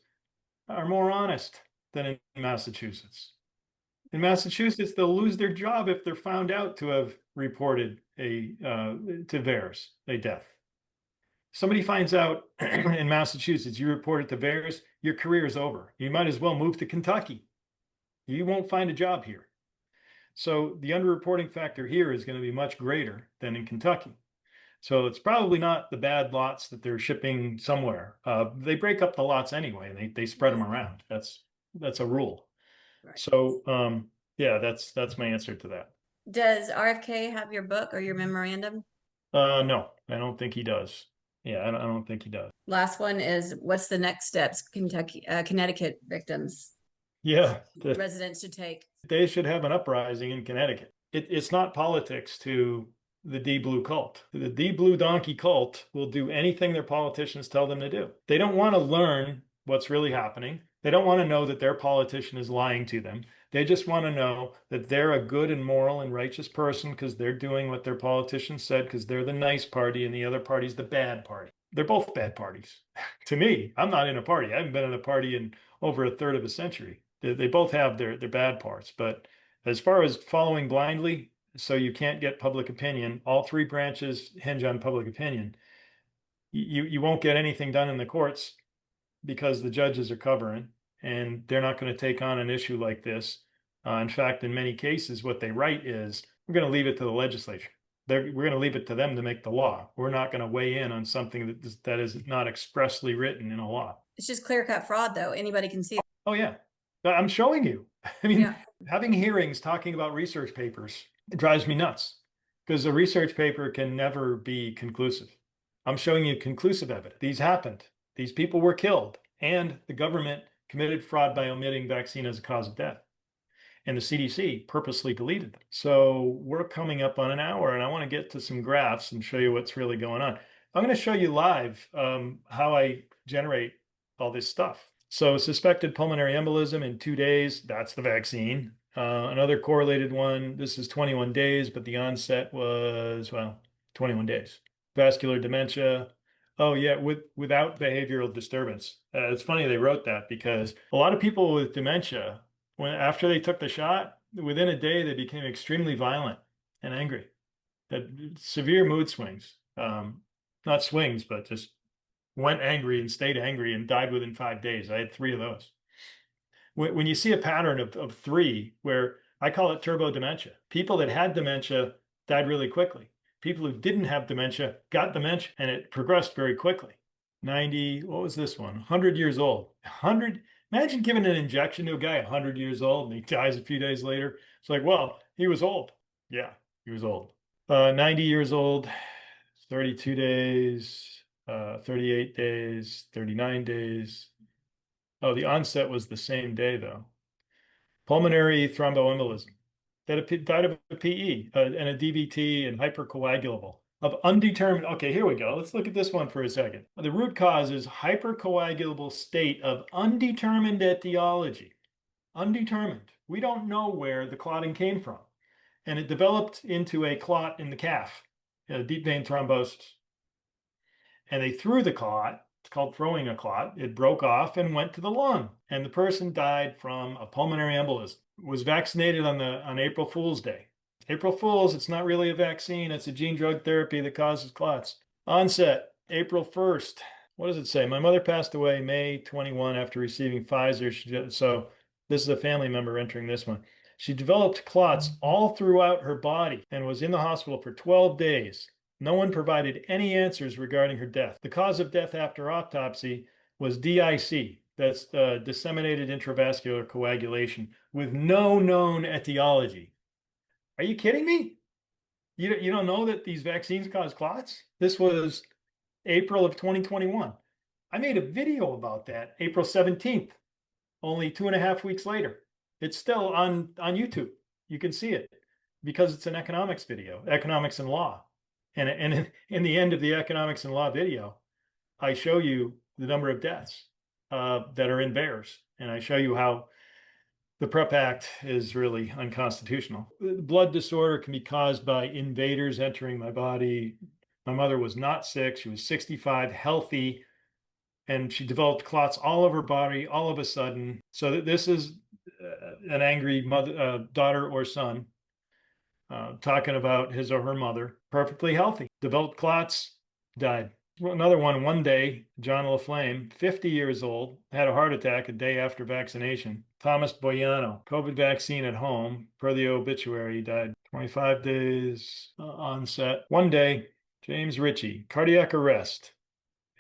Speaker 1: are more honest than in Massachusetts. In Massachusetts, they'll lose their job if they're found out to have reported to VAERS a death. Somebody finds out in Massachusetts you reported to VAERS, your career is over. You might as well move to Kentucky. You won't find a job here. So the underreporting factor here is going to be much greater than in Kentucky. So it's probably not the bad lots that they're shipping somewhere. They break up the lots anyway, and they spread them around. That's a rule.
Speaker 2: Right.
Speaker 1: So yeah, that's my answer to that.
Speaker 2: Does RFK have your book or your memorandum?
Speaker 1: No, I don't think he does. Yeah, I don't think he does.
Speaker 2: Last one is, what's the next steps Connecticut victims,
Speaker 1: Yeah,
Speaker 2: residents should take?
Speaker 1: they should have an uprising in Connecticut. It's not politics to the D Blue cult. The D Blue donkey cult will do anything their politicians tell them to do. They don't want to learn what's really happening. They don't want to know that their politician is lying to them. They just want to know that they're a good and moral and righteous person because they're doing what their politician said, because they're the nice party and the other party's the bad party. They're both bad parties. To me, I'm not in a party. I haven't been in a party in over a third of a century. They both have their bad parts. But as far as following blindly, so you can't get public opinion, all three branches hinge on public opinion. You won't get anything done in the courts because the judges are covering, and they're not going to take on an issue like this. In fact, in many cases, what they write is, we're going to leave it to the legislature. We're going to leave it to them to make the law. We're not going to weigh in on something that is not expressly written in a law.
Speaker 2: It's just clear-cut fraud, though. Anybody can see it.
Speaker 1: Oh, yeah. I'm showing you. I mean,
Speaker 2: Yeah.
Speaker 1: having hearings talking about research papers, it drives me nuts because a research paper can never be conclusive. I'm showing you conclusive evidence. These happened. These people were killed, and the government committed fraud by omitting vaccine as a cause of death. And the CDC purposely deleted them. So we're coming up on an hour, and I want to get to some graphs and show you what's really going on. I'm going to show you live how I generate all this stuff. So suspected pulmonary embolism in 2 days, that's the vaccine. Another correlated one, this is 21 days, but the onset was, well, 21 days. Vascular dementia, oh yeah, without behavioral disturbance. It's funny they wrote that because a lot of people with dementia, after they took the shot, within a day they became extremely violent and angry. Had severe mood swings, not swings, but just went angry and stayed angry and died within 5 days. I had 3 of those. When you see a pattern of 3, where I call it turbo dementia, people that had dementia died really quickly. People who didn't have dementia got dementia, and it progressed very quickly. 90, what was this one? 100 years old. 100, imagine giving an injection to a guy 100 years old and he dies a few days later. It's like, well, he was old. Yeah, he was old. 90 years old, 32 days, 38 days, 39 days. Oh, the onset was the same day, though. Pulmonary thromboembolism. That died of a PE and a DVT and hypercoagulable of undetermined. Okay, here we go. Let's look at this one for a second. The root cause is hypercoagulable state of undetermined etiology. Undetermined. We don't know where the clotting came from. And it developed into a clot in the calf, deep vein thrombosis. And they threw the clot. It's called throwing a clot. It broke off and went to the lung. And the person died from a pulmonary embolism. Was vaccinated on April Fool's Day. April Fool's, it's not really a vaccine. It's a gene drug therapy that causes clots. Onset, April 1st. What does it say? My mother passed away May 21 after receiving Pfizer. So this is a family member entering this one. She developed clots all throughout her body and was in the hospital for 12 days. No one provided any answers regarding her death. The cause of death after autopsy was DIC, That's disseminated intravascular coagulation with no known etiology. Are you kidding me? You don't know that these vaccines cause clots? This was April of 2021. I made a video about that April 17th, only 2.5 weeks later. It's still on YouTube. You can see it because it's an economics video, economics and law. And in the end of the economics and law video, I show you the number of deaths that are in bears. And I show you how the PrEP Act is really unconstitutional. Blood disorder can be caused by invaders entering my body. My mother was not sick. She was 65, healthy, and she developed clots all over her body all of a sudden. So this is an angry mother, daughter or son talking about his or her mother, perfectly healthy, developed clots, died. Another one day, John LaFlame, 50 years old, had a heart attack a day after vaccination. Thomas Boyano, COVID vaccine at home, per the obituary, died 25 days onset. One day, James Ritchie, cardiac arrest,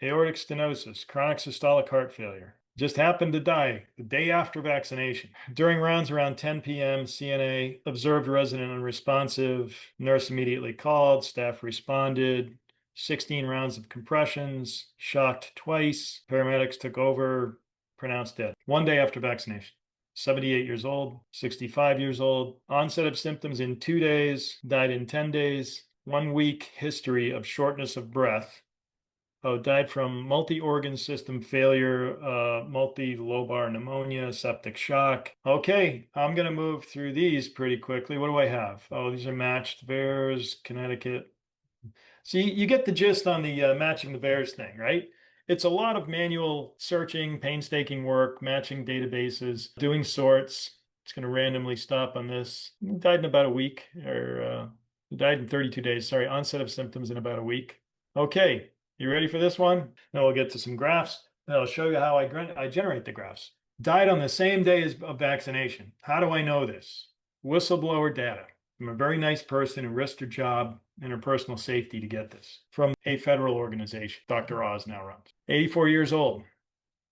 Speaker 1: aortic stenosis, chronic systolic heart failure. Just happened to die the day after vaccination. During rounds around 10 p.m., CNA observed resident unresponsive. Nurse immediately called. Staff responded. 16 rounds of compressions. Shocked twice. Paramedics took over. Pronounced dead. One day after vaccination. 78 years old. 65 years old. Onset of symptoms in 2 days. Died in 10 days. 1 week history of shortness of breath. Oh, died from multi-organ system failure, multi-lobar pneumonia, septic shock. Okay, I'm going to move through these pretty quickly. What do I have? Oh, these are matched bears, Connecticut. So you get the gist on the matching the bears thing, right? It's a lot of manual searching, painstaking work, matching databases, doing sorts. It's going to randomly stop on this. Died in about a week, or died in 32 days. Sorry, onset of symptoms in about a week. Okay. You ready for this one? Now we'll get to some graphs. And I'll show you how I generate the graphs. Died on the same day as of vaccination. How do I know this? Whistleblower data. I'm a very nice person who risked her job and her personal safety to get this from a federal organization Dr. Oz now runs. 84 years old.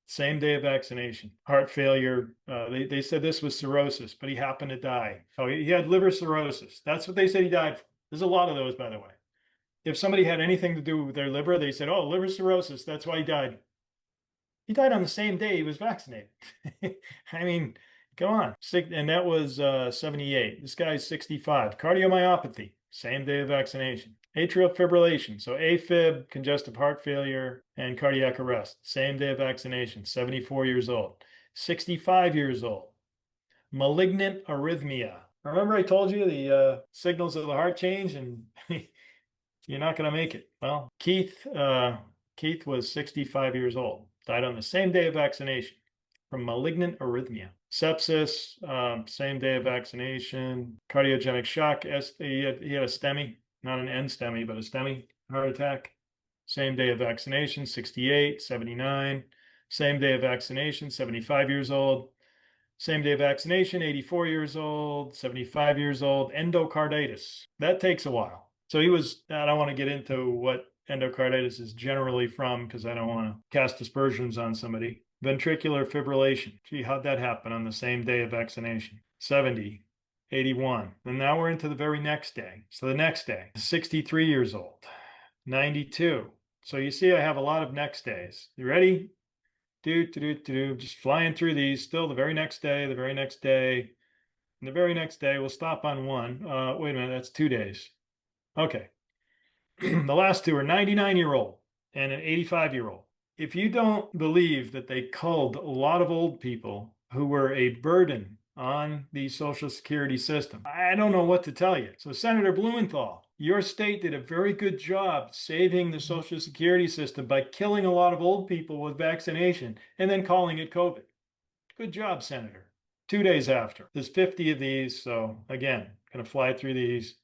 Speaker 1: Same day of vaccination. Heart failure. They said this was cirrhosis, but he happened to die. Oh, he had liver cirrhosis. That's what they said he died from. There's a lot of those, by the way. If somebody had anything to do with their liver, they said, oh, liver cirrhosis, that's why he died. He died on the same day he was vaccinated. I mean, come on. And that was 78. This guy's 65. Cardiomyopathy, same day of vaccination. Atrial fibrillation, so AFib, congestive heart failure, and cardiac arrest, same day of vaccination, 74 years old. 65 years old. Malignant arrhythmia. Remember I told you the signals of the heart change and you're not going to make it. Well, Keith was 65 years old, died on the same day of vaccination from malignant arrhythmia. Sepsis, same day of vaccination. Cardiogenic shock, he had a STEMI, not an NSTEMI, but a STEMI heart attack. Same day of vaccination, 68, 79. Same day of vaccination, 75 years old. Same day of vaccination, 84 years old, 75 years old. Endocarditis. That takes a while. So I don't want to get into what endocarditis is generally from because I don't want to cast aspersions on somebody. Ventricular fibrillation. Gee, how'd that happen on the same day of vaccination? 70, 81. And now we're into the very next day. So the next day, 63 years old, 92. So you see I have a lot of next days. You ready? Just flying through these. Still the very next day, the very next day. And the very next day, we'll stop on one. Wait a minute, that's 2 days. Okay. The last two are 99-year-old and an 85-year-old. If you don't believe that they culled a lot of old people who were a burden on the Social Security system, I don't know what to tell you. So Senator Blumenthal, your state did a very good job saving the Social Security system by killing a lot of old people with vaccination and then calling it COVID. Good job, Senator. 2 days after. There's 50 of these, so again, going to fly through these.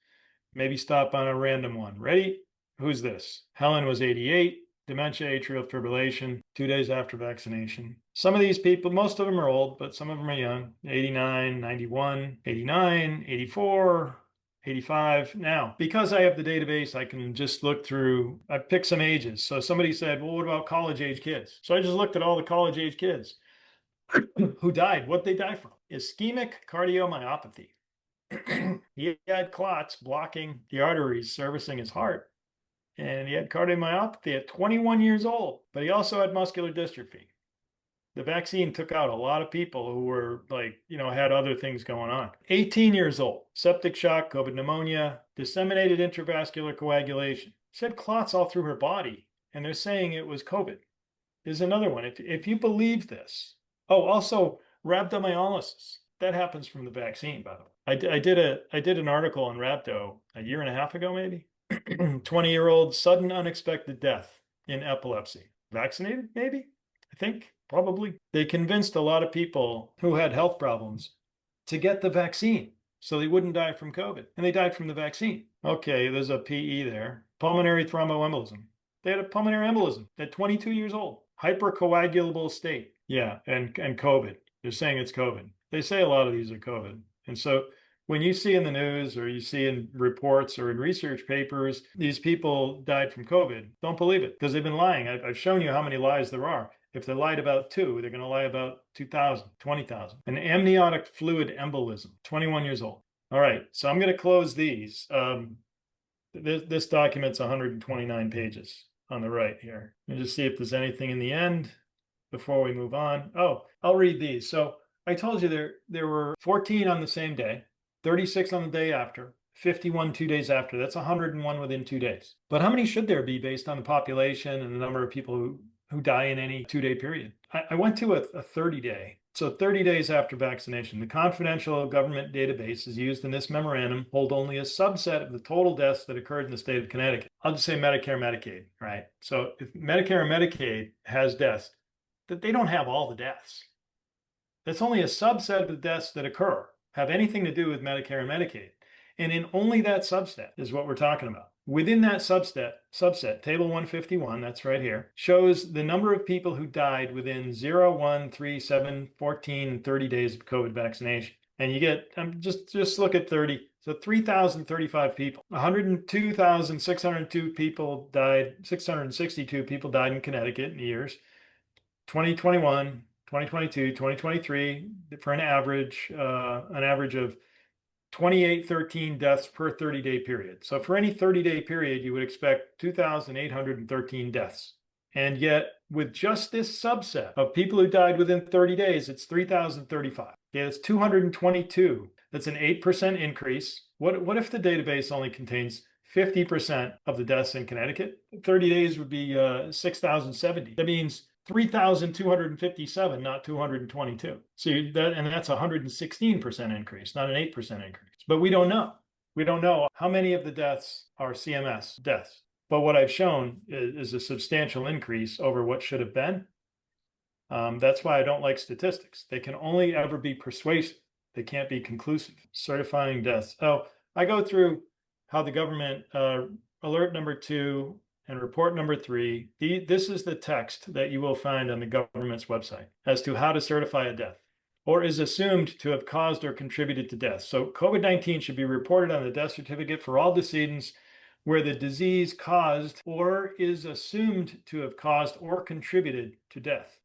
Speaker 1: Maybe stop on a random one. Ready? Who's this? Helen was 88, dementia, atrial fibrillation, 2 days after vaccination. Some of these people, most of them are old, but some of them are young. 89, 91, 89, 84, 85. Now, because I have the database, I can just look through, I picked some ages. So somebody said, well, what about college age kids? So I just looked at all the college age kids. who died. What they die from? Ischemic cardiomyopathy. He had clots blocking the arteries servicing his heart. And he had cardiomyopathy at 21 years old, but he also had muscular dystrophy. The vaccine took out a lot of people who were had other things going on. 18 years old, septic shock, COVID pneumonia, disseminated intravascular coagulation. She had clots all through her body, and they're saying it was COVID. There's another one. If you believe this. Oh, also rhabdomyolysis. That happens from the vaccine, by the way. I did an article on rhabdo a year and a half ago, maybe. 20-year-old sudden unexpected death in epilepsy. Vaccinated, maybe? I think, probably. They convinced a lot of people who had health problems to get the vaccine so they wouldn't die from COVID. And they died from the vaccine. Okay, there's a PE there. Pulmonary thromboembolism. They had a pulmonary embolism at 22 years old. Hypercoagulable state. Yeah, and COVID. They're saying it's COVID. They say a lot of these are COVID. And so when you see in the news or you see in reports or in research papers, these people died from COVID, don't believe it because they've been lying. I've shown you how many lies there are. If they lied about 2, they're going to lie about 2,000, 20,000. An amniotic fluid embolism, 21 years old. All right, so I'm going to close these. This document's 129 pages on the right here. And just see if there's anything in the end before we move on. Oh, I'll read these. So I told you there were 14 on the same day, 36 on the day after, 51 2 days after. That's 101 within 2 days. But how many should there be based on the population and the number of people who die in any 2-day period? I went to a 30-day. So 30 days after vaccination. The confidential government database is used in this memorandum hold only a subset of the total deaths that occurred in the state of Connecticut. I'll just say Medicare, Medicaid, right? So if Medicare and Medicaid has deaths, that they don't have all the deaths. That's only a subset of the deaths that occur have anything to do with Medicare and Medicaid. And in only that subset is what we're talking about. Within that subset, table 151, that's right here, shows the number of people who died within 0, 1, 3, 7, 14, and 30 days of COVID vaccination. And you get, just look at 30. So 3,035 people, 102,602 people died, 662 people died in Connecticut in years. 2021, 2022, 2023, for an average of 2813 deaths per 30-day period. So for any 30-day period, you would expect 2,813 deaths. And yet, with just this subset of people who died within 30 days, it's 3,035. Okay, that's 222. That's an 8% increase. What if the database only contains 50% of the deaths in Connecticut? 30 days would be 6,070. That means 3,257, not 222. So that's a 116% increase, not an 8% increase. But we don't know. We don't know how many of the deaths are CMS deaths. But what I've shown is a substantial increase over what should have been. That's why I don't like statistics. They can only ever be persuasive. They can't be conclusive. Certifying deaths. Oh, I go through how the government, alert number 2, and report number 3, this is the text that you will find on the government's website as to how to certify a death or is assumed to have caused or contributed to death. So COVID-19 should be reported on the death certificate for all decedents where the disease caused or is assumed to have caused or contributed to death.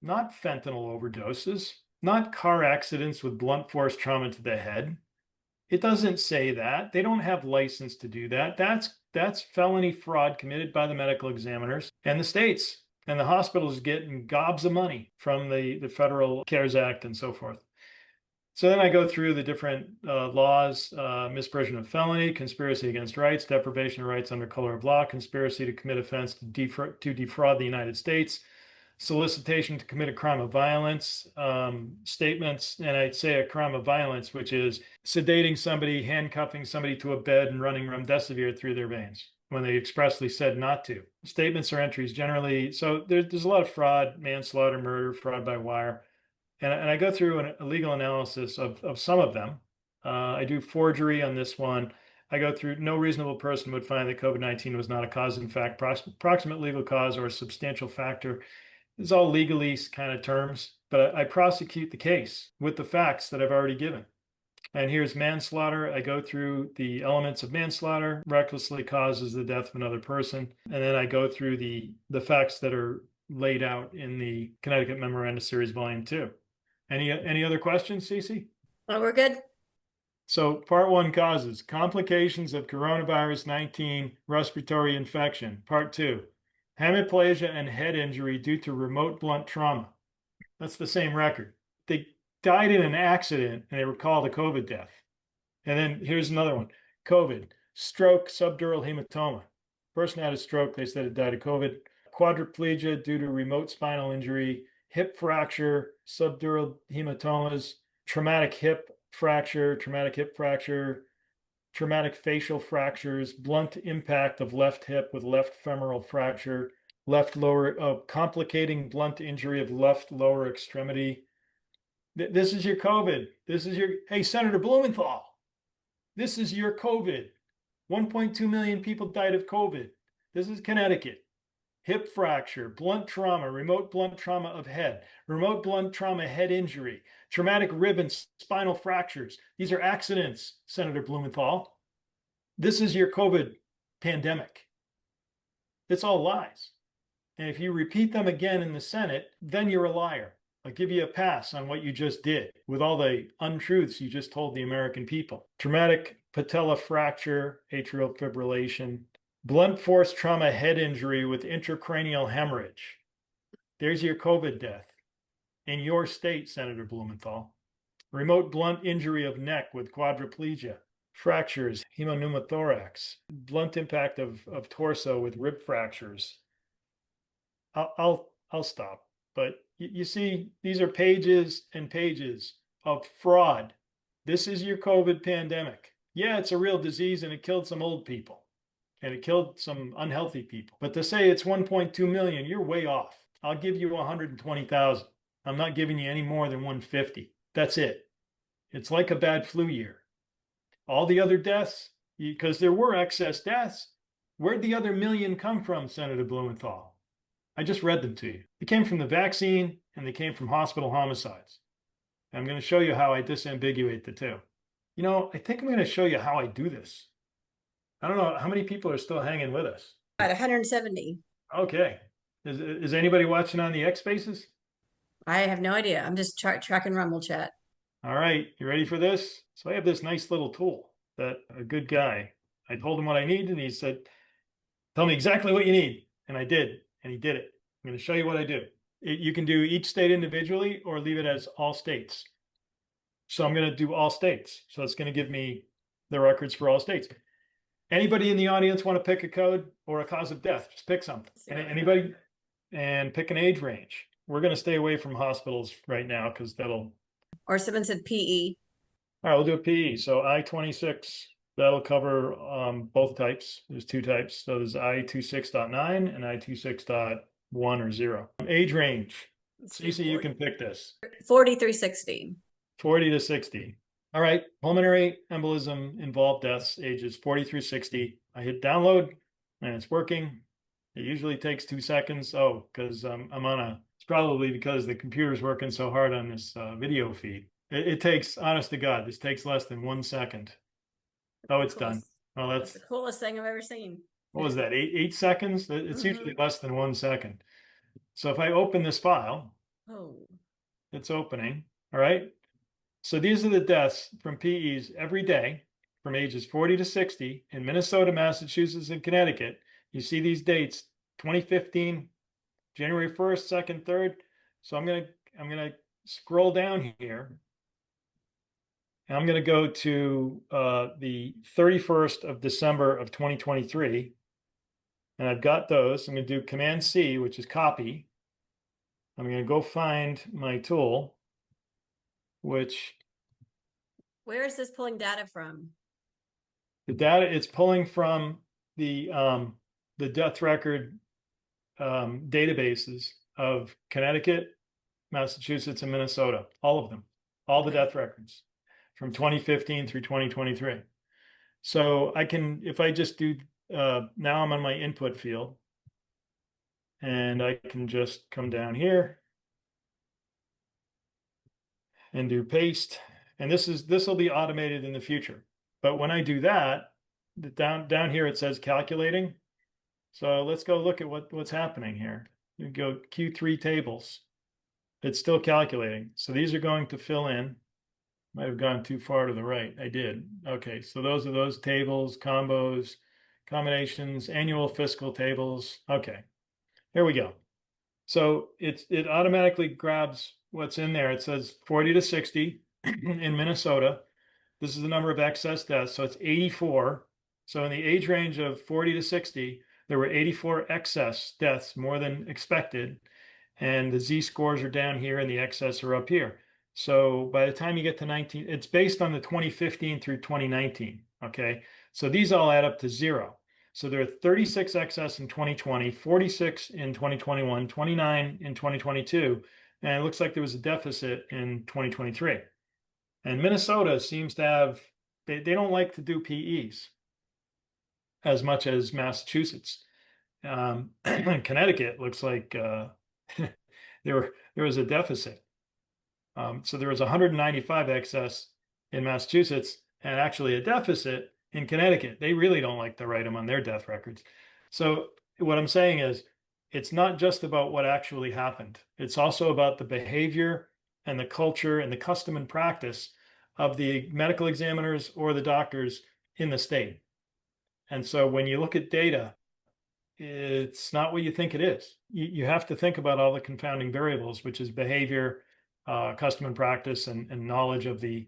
Speaker 1: Not fentanyl overdoses, not car accidents with blunt force trauma to the head. It doesn't say that. They don't have license to do that. That's felony fraud committed by the medical examiners and the states. And the hospitals getting gobs of money from the Federal CARES Act and so forth. So then I go through the different laws, misprision of felony, conspiracy against rights, deprivation of rights under color of law, conspiracy to commit offense to defraud the United States, solicitation to commit a crime of violence, statements, and I'd say a crime of violence, which is sedating somebody, handcuffing somebody to a bed and running remdesivir through their veins when they expressly said not to. Statements or entries generally, so there's a lot of fraud, manslaughter, murder, fraud by wire. And I go through a legal analysis of some of them. I do forgery on this one. I go through no reasonable person would find that COVID-19 was not a cause in fact, proximate legal cause, or a substantial factor. It's all legalese kind of terms, but I prosecute the case with the facts that I've already given. And here's manslaughter. I go through the elements of manslaughter, recklessly causes the death of another person. And then I go through the facts that are laid out in the Connecticut Memoranda Series Volume 2. Any other questions, Cece?
Speaker 2: Oh, we're good.
Speaker 1: So part one, causes, complications of coronavirus 19 respiratory infection. Part two, hemiplegia and head injury due to remote blunt trauma. That's the same record. They died in an accident and they were called a COVID death. And then here's another one, COVID, stroke, subdural hematoma. Person had a stroke, they said it died of COVID. Quadriplegia due to remote spinal injury, hip fracture, subdural hematomas, traumatic hip fracture, traumatic facial fractures, blunt impact of left hip with left femoral fracture, left lower, complicating blunt injury of left lower extremity. This is your COVID. Hey, Senator Blumenthal, this is your COVID. 1.2 million people died of COVID. This is Connecticut. Hip fracture, blunt trauma, remote blunt trauma of head, remote blunt trauma head injury, traumatic rib and spinal fractures. These are accidents, Senator Blumenthal. This is your COVID pandemic. It's all lies. And if you repeat them again in the Senate, then you're a liar. I'll give you a pass on what you just did with all the untruths you just told the American people. Traumatic patella fracture, atrial fibrillation, blunt force trauma head injury with intracranial hemorrhage. There's your COVID death in your state, Senator Blumenthal. Remote blunt injury of neck with quadriplegia, fractures, hemopneumothorax, blunt impact of torso with rib fractures. I'll stop. But you see, these are pages and pages of fraud. This is your COVID pandemic. Yeah, it's a real disease and it killed some old people and it killed some unhealthy people. But to say it's 1.2 million, you're way off. I'll give you 120,000. I'm not giving you any more than 150. That's it. It's like a bad flu year. All the other deaths, because there were excess deaths, where'd the other million come from, Senator Blumenthal? I just read them to you. They came from the vaccine and they came from hospital homicides. And I'm going to show you how I disambiguate the two. You know, I think I'm going to show you how I do this. I don't know how many people are still hanging with us.
Speaker 2: At 170.
Speaker 1: Okay. Is anybody watching on the X Spaces?
Speaker 2: I have no idea. I'm just tracking Rumble chat.
Speaker 1: All right. You ready for this? So I have this nice little tool that a good guy, I told him what I need and he said, tell me exactly what you need. And I did. And he did it. I'm going to show you what I do. You can do each state individually or leave it as all states. So I'm going to do all states. So it's going to give me the records for all states. Anybody in the audience want to pick a code or a cause of death? Just pick something. Anybody? And pick an age range. We're going to stay away from hospitals right now because that'll.
Speaker 2: Or someone said PE.
Speaker 1: All right, we'll do a PE. So I-26. That'll cover both types. There's two types. So there's I-26.9 and I-26.1 or 0. Age range. Cece, you can pick this.
Speaker 2: 40 through 60.
Speaker 1: 40 to 60. All right. Pulmonary embolism involved deaths, ages 40 through 60. I hit download and it's working. It usually takes 2 seconds. Oh, because I'm on a, it's probably because the computer's working so hard on this video feed. It takes, honest to God, this takes less than 1 second. Oh, it's done. Well, that's
Speaker 2: the coolest thing I've ever seen.
Speaker 1: What was that? 8 seconds? It's usually less than 1 second. So if I open this file, it's opening. All right. So these are the deaths from PEs every day from ages 40 to 60 in Minnesota, Massachusetts, and Connecticut. You see these dates, 2015, January 1st, 2nd, 3rd. So I'm gonna scroll down here. And I'm going to go to the 31st of December of 2023. And I've got those. I'm going to do Command C, which is copy. I'm going to go find my tool, which.
Speaker 2: Where is this pulling data from?
Speaker 1: The data it's pulling from the death record databases of Connecticut, Massachusetts, and Minnesota. All of them. All the death records from 2015 through 2023. So I can, if I just do, now I'm on my input field and I can just come down here and do paste. And this will be automated in the future. But when I do that, down here, it says calculating. So let's go look at what's happening here. You go Q3 tables. It's still calculating. So these are going to fill in. Might have gone too far to the right. I did. Okay, so those are those tables, combos, combinations, annual fiscal tables. Okay, here we go. So it automatically grabs what's in there. It says 40 to 60 in Minnesota. This is the number of excess deaths. So it's 84. So in the age range of 40 to 60, there were 84 excess deaths, more than expected. And the Z scores are down here and the excess are up here. So by the time you get to 19, it's based on the 2015 through 2019. Okay. So these all add up to 0. So there are 36 excess in 2020, 46 in 2021, 29 in 2022. And it looks like there was a deficit in 2023. And Minnesota seems to have, they don't like to do PEs as much as Massachusetts. Connecticut looks like there was a deficit. So there was 195 excess in Massachusetts and actually a deficit in Connecticut. They really don't like to write them on their death records. So what I'm saying is it's not just about what actually happened. It's also about the behavior and the culture and the custom and practice of the medical examiners or the doctors in the state. And so when you look at data, it's not what you think it is. You have to think about all the confounding variables, which is behavior, custom and practice, and knowledge of the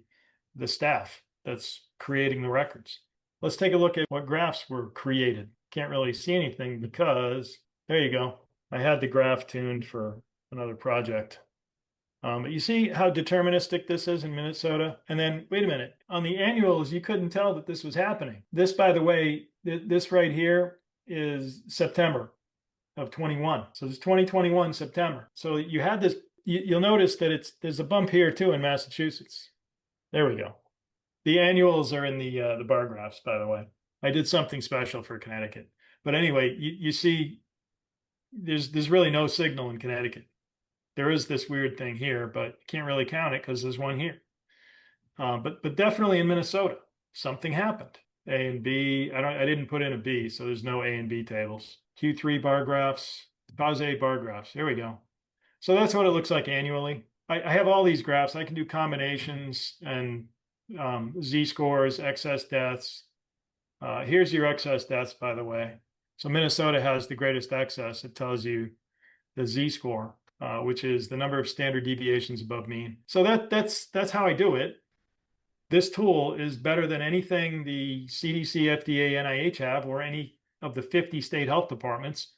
Speaker 1: staff that's creating the records. Let's take a look at what graphs were created. Can't really see anything because, there you go. I had the graph tuned for another project. But you see how deterministic this is in Minnesota? And then, wait a minute, on the annuals, you couldn't tell that this was happening. This, by the way, this right here is September of 21. So it's 2021 September. So you had this, you'll notice that there's a bump here too in Massachusetts. There we go. The annuals are in the bar graphs, by the way. I did something special for Connecticut. But anyway, you see there's really no signal in Connecticut. There is this weird thing here, but you can't really count it because there's one here. But definitely in Minnesota, something happened. A and B, I didn't put in a B, so there's no A and B tables. Q3 bar graphs, Pause bar graphs. Here we go. So that's what it looks like annually. I have all these graphs. I can do combinations and Z scores, excess deaths. Here's your excess deaths, by the way. So Minnesota has the greatest excess. It tells you the Z score, which is the number of standard deviations above mean. So that's how I do it. This tool is better than anything the CDC, FDA, NIH have, or any of the 50 state health departments.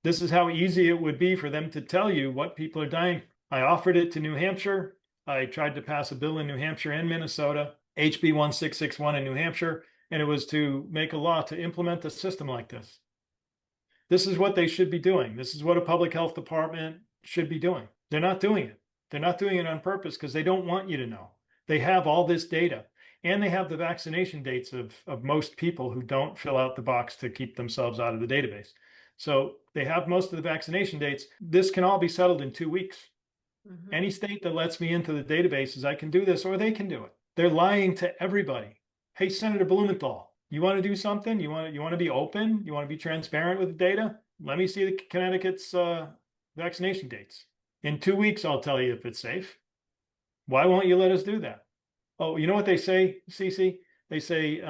Speaker 1: This is how easy it would be for them to tell you what people are dying. I offered it to New Hampshire. I tried to pass a bill in New Hampshire and Minnesota, HB 1661 in New Hampshire, and it was to make a law to implement a system like this. This is what they should be doing. This is what a public health department should be doing. They're not doing it. They're not doing it on purpose because they don't want you to know. They have all this data, and they have the vaccination dates of most people who don't fill out the box to keep themselves out of the database. So they have most of the vaccination dates. This can all be settled in 2 weeks. Mm-hmm. Any state that lets me into the databases, I can do this, or they can do it. They're lying to everybody. Hey, Senator Blumenthal, you want to do something? You want to be open? You want to be transparent with the data? Let me see the Connecticut's vaccination dates. In 2 weeks, I'll tell you if it's safe. Why won't you let us do that? Oh, you know what they say, Cece? They say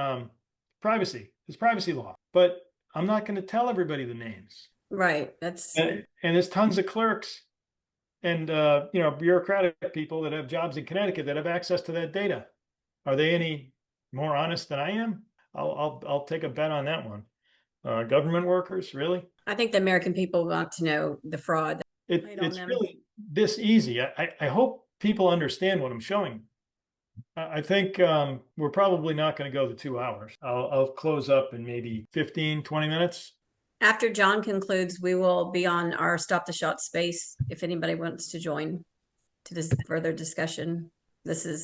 Speaker 1: privacy. It's privacy law. But I'm not going to tell everybody the names.
Speaker 2: Right.
Speaker 1: And there's tons of clerks and bureaucratic people that have jobs in Connecticut that have access to that data. Are they any more honest than I am? I'll take a bet on that one. Government workers, really?
Speaker 2: I think the American people want to know the fraud.
Speaker 1: It's really this easy. I hope people understand what I'm showing. I think we're probably not going to go the 2 hours. I'll close up in maybe 15, 20 minutes.
Speaker 2: After John concludes, we will be on our Stop the Shot space if anybody wants to join to this further discussion.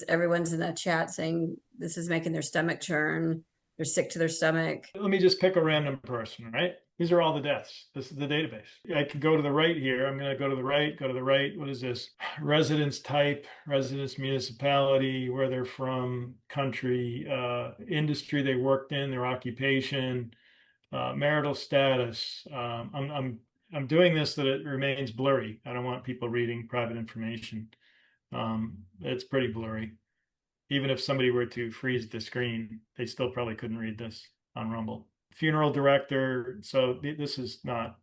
Speaker 2: Everyone's in the chat saying this is making their stomach churn. They're sick to their stomach.
Speaker 1: Let me just pick a random person, right? These are all the deaths. This is the database. I could go to the right here. I'm going to go to the right. What is this? Residence type, residence municipality, where they're from, country, industry they worked in, their occupation, marital status. I'm I'm doing this that it remains blurry. I don't want people reading private information. It's pretty blurry. Even if somebody were to freeze the screen, they still probably couldn't read this on Rumble. Funeral director. So this is not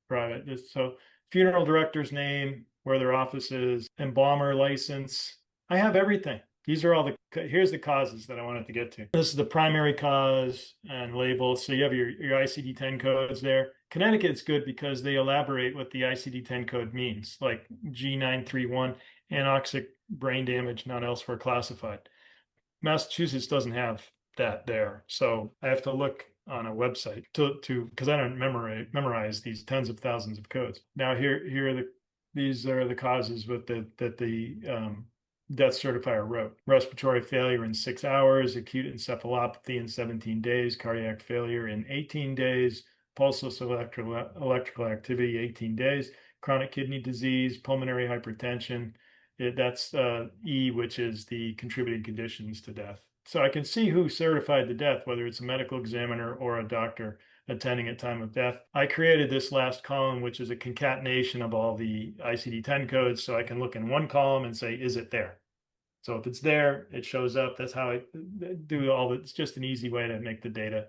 Speaker 1: private. So funeral director's name, where their office is, embalmer license. I have everything. These are all here's the causes that I wanted to get to. This is the primary cause and label. So you have your ICD-10 codes there. Connecticut's good because they elaborate what the ICD-10 code means, like G931, anoxic brain damage, not elsewhere classified. Massachusetts doesn't have that there. So I have to look on a website to because I don't memorize these tens of thousands of codes. Now these are the causes with that the death certifier wrote: respiratory failure in 6 hours, acute encephalopathy in 17 days, cardiac failure in 18 days, pulseless electrical activity 18 days, chronic kidney disease, pulmonary hypertension. That's E, which is the contributing conditions to death. So I can see who certified the death, whether it's a medical examiner or a doctor attending at time of death. I created this last column, which is a concatenation of all the ICD-10 codes. So I can look in one column and say, is it there? So if it's there, it shows up. That's how I do all that. It's just an easy way to make the data.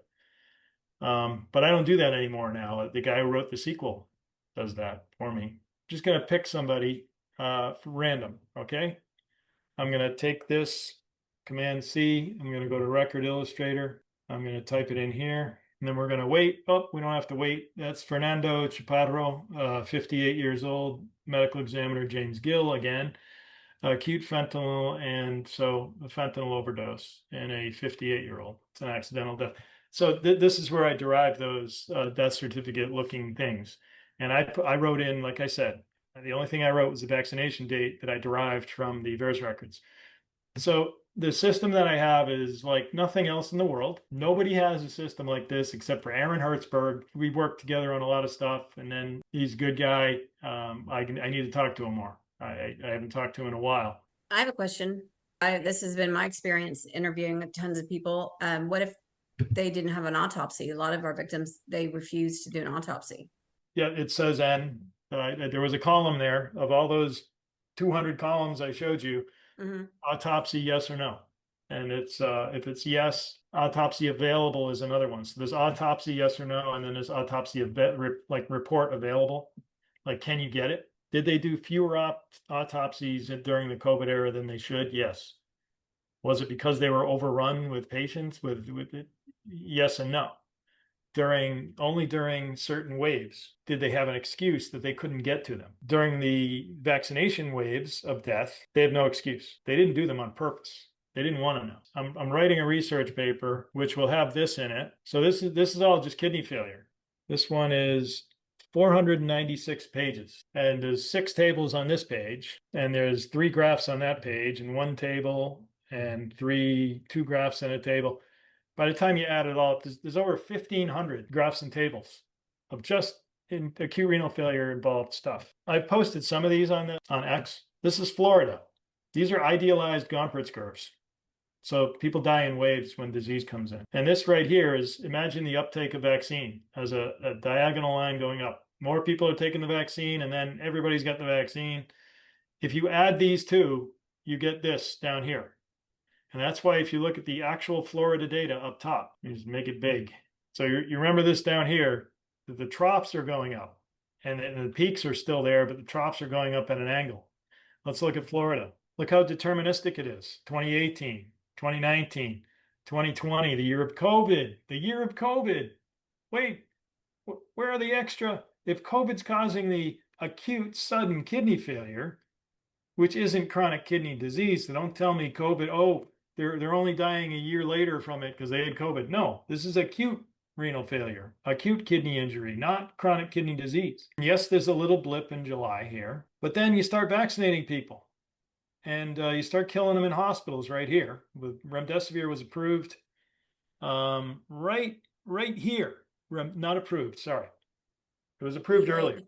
Speaker 1: But I don't do that anymore now. The guy who wrote the sequel does that for me. Just going to pick somebody random, okay? I'm going to take this, Command C. I'm going to go to Record Illustrator. I'm going to type it in here, and then we're going to wait. Oh, we don't have to wait. That's Fernando Chaparro, 58 years old, medical examiner James Gill again, acute fentanyl, and so a fentanyl overdose in a 58-year-old. It's an accidental death. So this is where I derive those death certificate looking things. And I wrote in, like I said, the only thing I wrote was the vaccination date that I derived from the VAERS records. So the system that I have is like nothing else in the world. Nobody has a system like this except for Aaron Hertzberg. We worked together on a lot of stuff, and then he's a good guy. I need to talk to him more. I haven't talked to him in a while.
Speaker 2: I have a question. This has been my experience interviewing tons of people. What if they didn't have an autopsy? A lot of our victims, they refuse to do an autopsy.
Speaker 1: Yeah, it says N. There was a column there of all those 200 columns I showed you. Autopsy, yes or no. And it's if it's yes, autopsy available is another one. So there's autopsy, yes or no, and then there's autopsy like report available. Like, can you get it? Did they do fewer autopsies during the COVID era than they should? Yes. Was it because they were overrun with patients with it? Yes and no. Only during certain waves did they have an excuse that they couldn't get to them. During the vaccination waves of death, they have no excuse. They didn't do them on purpose. They didn't want to know. I'm writing a research paper which will have this in it. So this is all just kidney failure. This one is 496 pages, and there's 6 tables on this page, and there's 3 graphs on that page, and 1 table, and 2 graphs in a table. By the time you add it all up, there's over 1,500 graphs and tables of just in acute renal failure involved stuff. I've posted some of these on X. This is Florida. These are idealized Gompertz curves. So people die in waves when disease comes in. And this right here is, imagine the uptake of vaccine as a diagonal line going up. More people are taking the vaccine, and then everybody's got the vaccine. If you add these two, you get this down here. And that's why if you look at the actual Florida data up top, you just make it big. So you remember this down here, that the troughs are going up, and the peaks are still there, but the troughs are going up at an angle. Let's look at Florida. Look how deterministic it is. 2018, 2019, 2020, the year of COVID, the year of COVID. Wait, where are the extra? If COVID's causing the acute sudden kidney failure, which isn't chronic kidney disease, so don't tell me COVID, oh, they're only dying a year later from it because they had COVID. No, this is acute renal failure, acute kidney injury, not chronic kidney disease. Yes, there's a little blip in July here, but then you start vaccinating people, and you start killing them in hospitals right here. Remdesivir was approved right here. Not approved, sorry. It was approved earlier,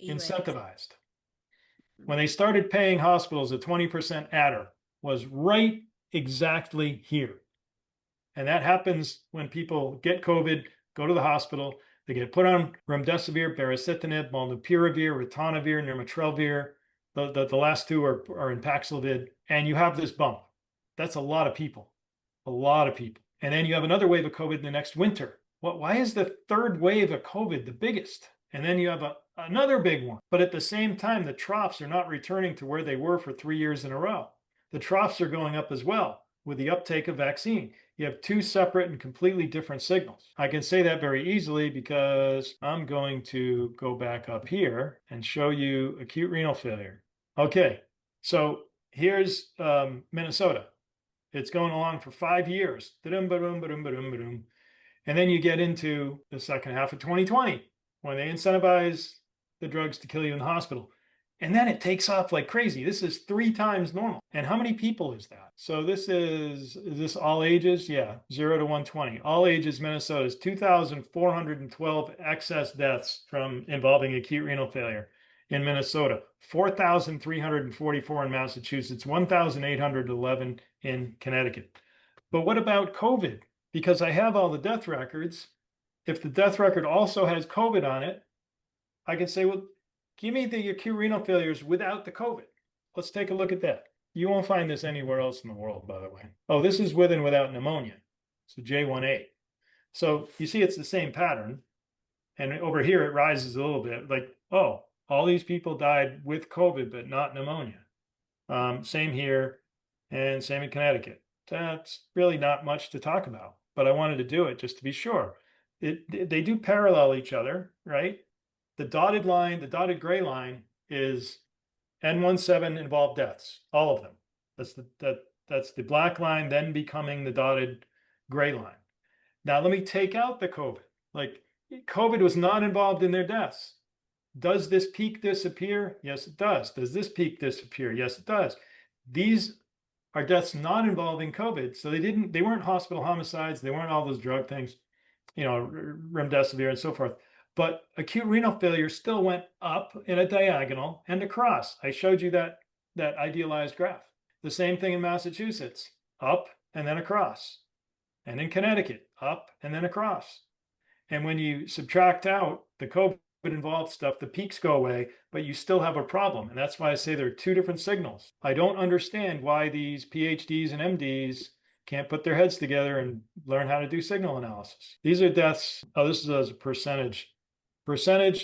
Speaker 1: incentivized. When they started paying hospitals a 20% adder was right exactly here. And that happens when people get COVID, go to the hospital, They get put on remdesivir, baricitinib, molnupiravir, ritonavir, nirmatrelvir. The last two are in Paxlovid, and you have this bump. That's a lot of people, a lot of people. And then you have another wave of COVID in the next winter. Why is the third wave of COVID the biggest? And then you have another big one. But at the same time, the troughs are not returning to where they were for 3 years in a row. The troughs are going up as well with the uptake of vaccine. You have two separate and completely different signals. I can say that very easily because I'm going to go back up here and show you acute renal failure. Okay, so here's Minnesota. It's going along for 5 years. And then you get into the second half of 2020 when they incentivize the drugs to kill you in the hospital. And then it takes off like crazy. This is 3 times normal. And how many people is that? So is this all ages? Yeah, 0 to 120. All ages, Minnesota is 2,412 excess deaths from involving acute renal failure in Minnesota, 4,344 in Massachusetts, 1,811 in Connecticut. But what about COVID? Because I have all the death records. If the death record also has COVID on it, I can say, well, give me the acute renal failures without the COVID. Let's take a look at that. You won't find this anywhere else in the world, by the way. Oh, this is with and without pneumonia. So J1A. So you see it's the same pattern. And over here, it rises a little bit. Like, oh, all these people died with COVID, but not pneumonia. Same here and same in Connecticut. That's really not much to talk about, but I wanted to do it just to be sure. They do parallel each other, right? The dotted line, the dotted gray line is N17 involved deaths, all of them. That's the black line then becoming the dotted gray line. Now let me take out the COVID. Like COVID was not involved in their deaths. Does this peak disappear? Yes, it does. Does this peak disappear? Yes, it does. These are deaths not involving COVID. So they weren't hospital homicides. They weren't all those drug things, remdesivir and so forth. But acute renal failure still went up in a diagonal and across. I showed you that idealized graph. The same thing in Massachusetts, up and then across. And in Connecticut, up and then across. And when you subtract out the COVID involved stuff, the peaks go away, but you still have a problem. And that's why I say there are 2 different signals. I don't understand why these PhDs and MDs can't put their heads together and learn how to do signal analysis. These are deaths. Oh, this is as a percentage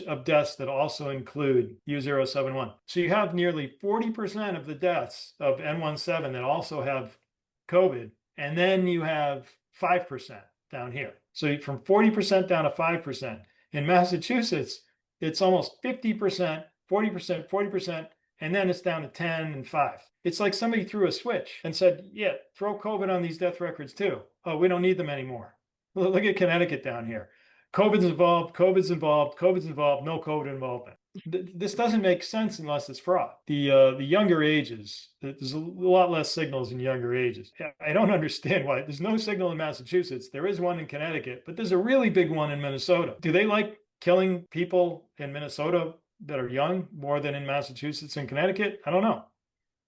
Speaker 1: of deaths that also include U071. So you have nearly 40% of the deaths of N17 that also have COVID, and then you have 5% down here. So from 40% down to 5%. In Massachusetts, it's almost 50%, 40%, 40%, and then it's down to 10 and 5. It's like somebody threw a switch and said, yeah, throw COVID on these death records too. Oh, we don't need them anymore. Look at Connecticut down here. COVID's involved, COVID's involved, COVID's involved, no COVID involvement. This doesn't make sense unless it's fraud. The younger ages, there's a lot less signals in younger ages. I don't understand why. There's no signal in Massachusetts. There is one in Connecticut, but there's a really big one in Minnesota. Do they like killing people in Minnesota that are young more than in Massachusetts and Connecticut? I don't know.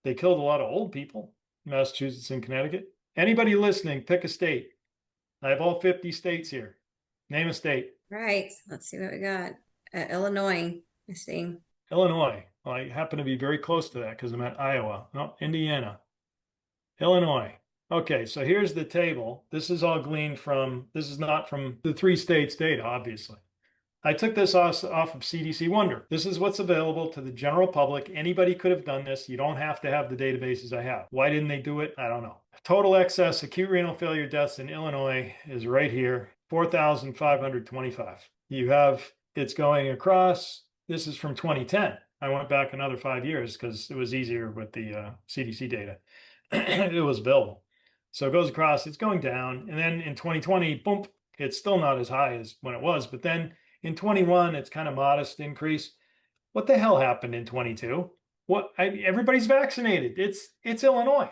Speaker 1: They killed a lot of old people in Massachusetts and Connecticut. Anybody listening, pick a state. I have all 50 states here. Name a state.
Speaker 2: Right. Let's see what we got. Illinois, I see.
Speaker 1: Illinois. Well, I happen to be very close to that because I'm at Iowa. No, Indiana. Illinois. Okay, so here's the table. This is all gleaned from, this is not from the 3 states data, obviously. I took this off of CDC Wonder. This is what's available to the general public. Anybody could have done this. You don't have to have the databases I have. Why didn't they do it? I don't know. Total excess acute renal failure deaths in Illinois is right here, 4,525. You have, it's going across. This is from 2010. I went back another 5 years because it was easier with the CDC data. It was available. So it goes across, it's going down. And then in 2020, boom, it's still not as high as when it was. But then in 21, it's kind of modest increase. What the hell happened in 22? Everybody's vaccinated. It's Illinois.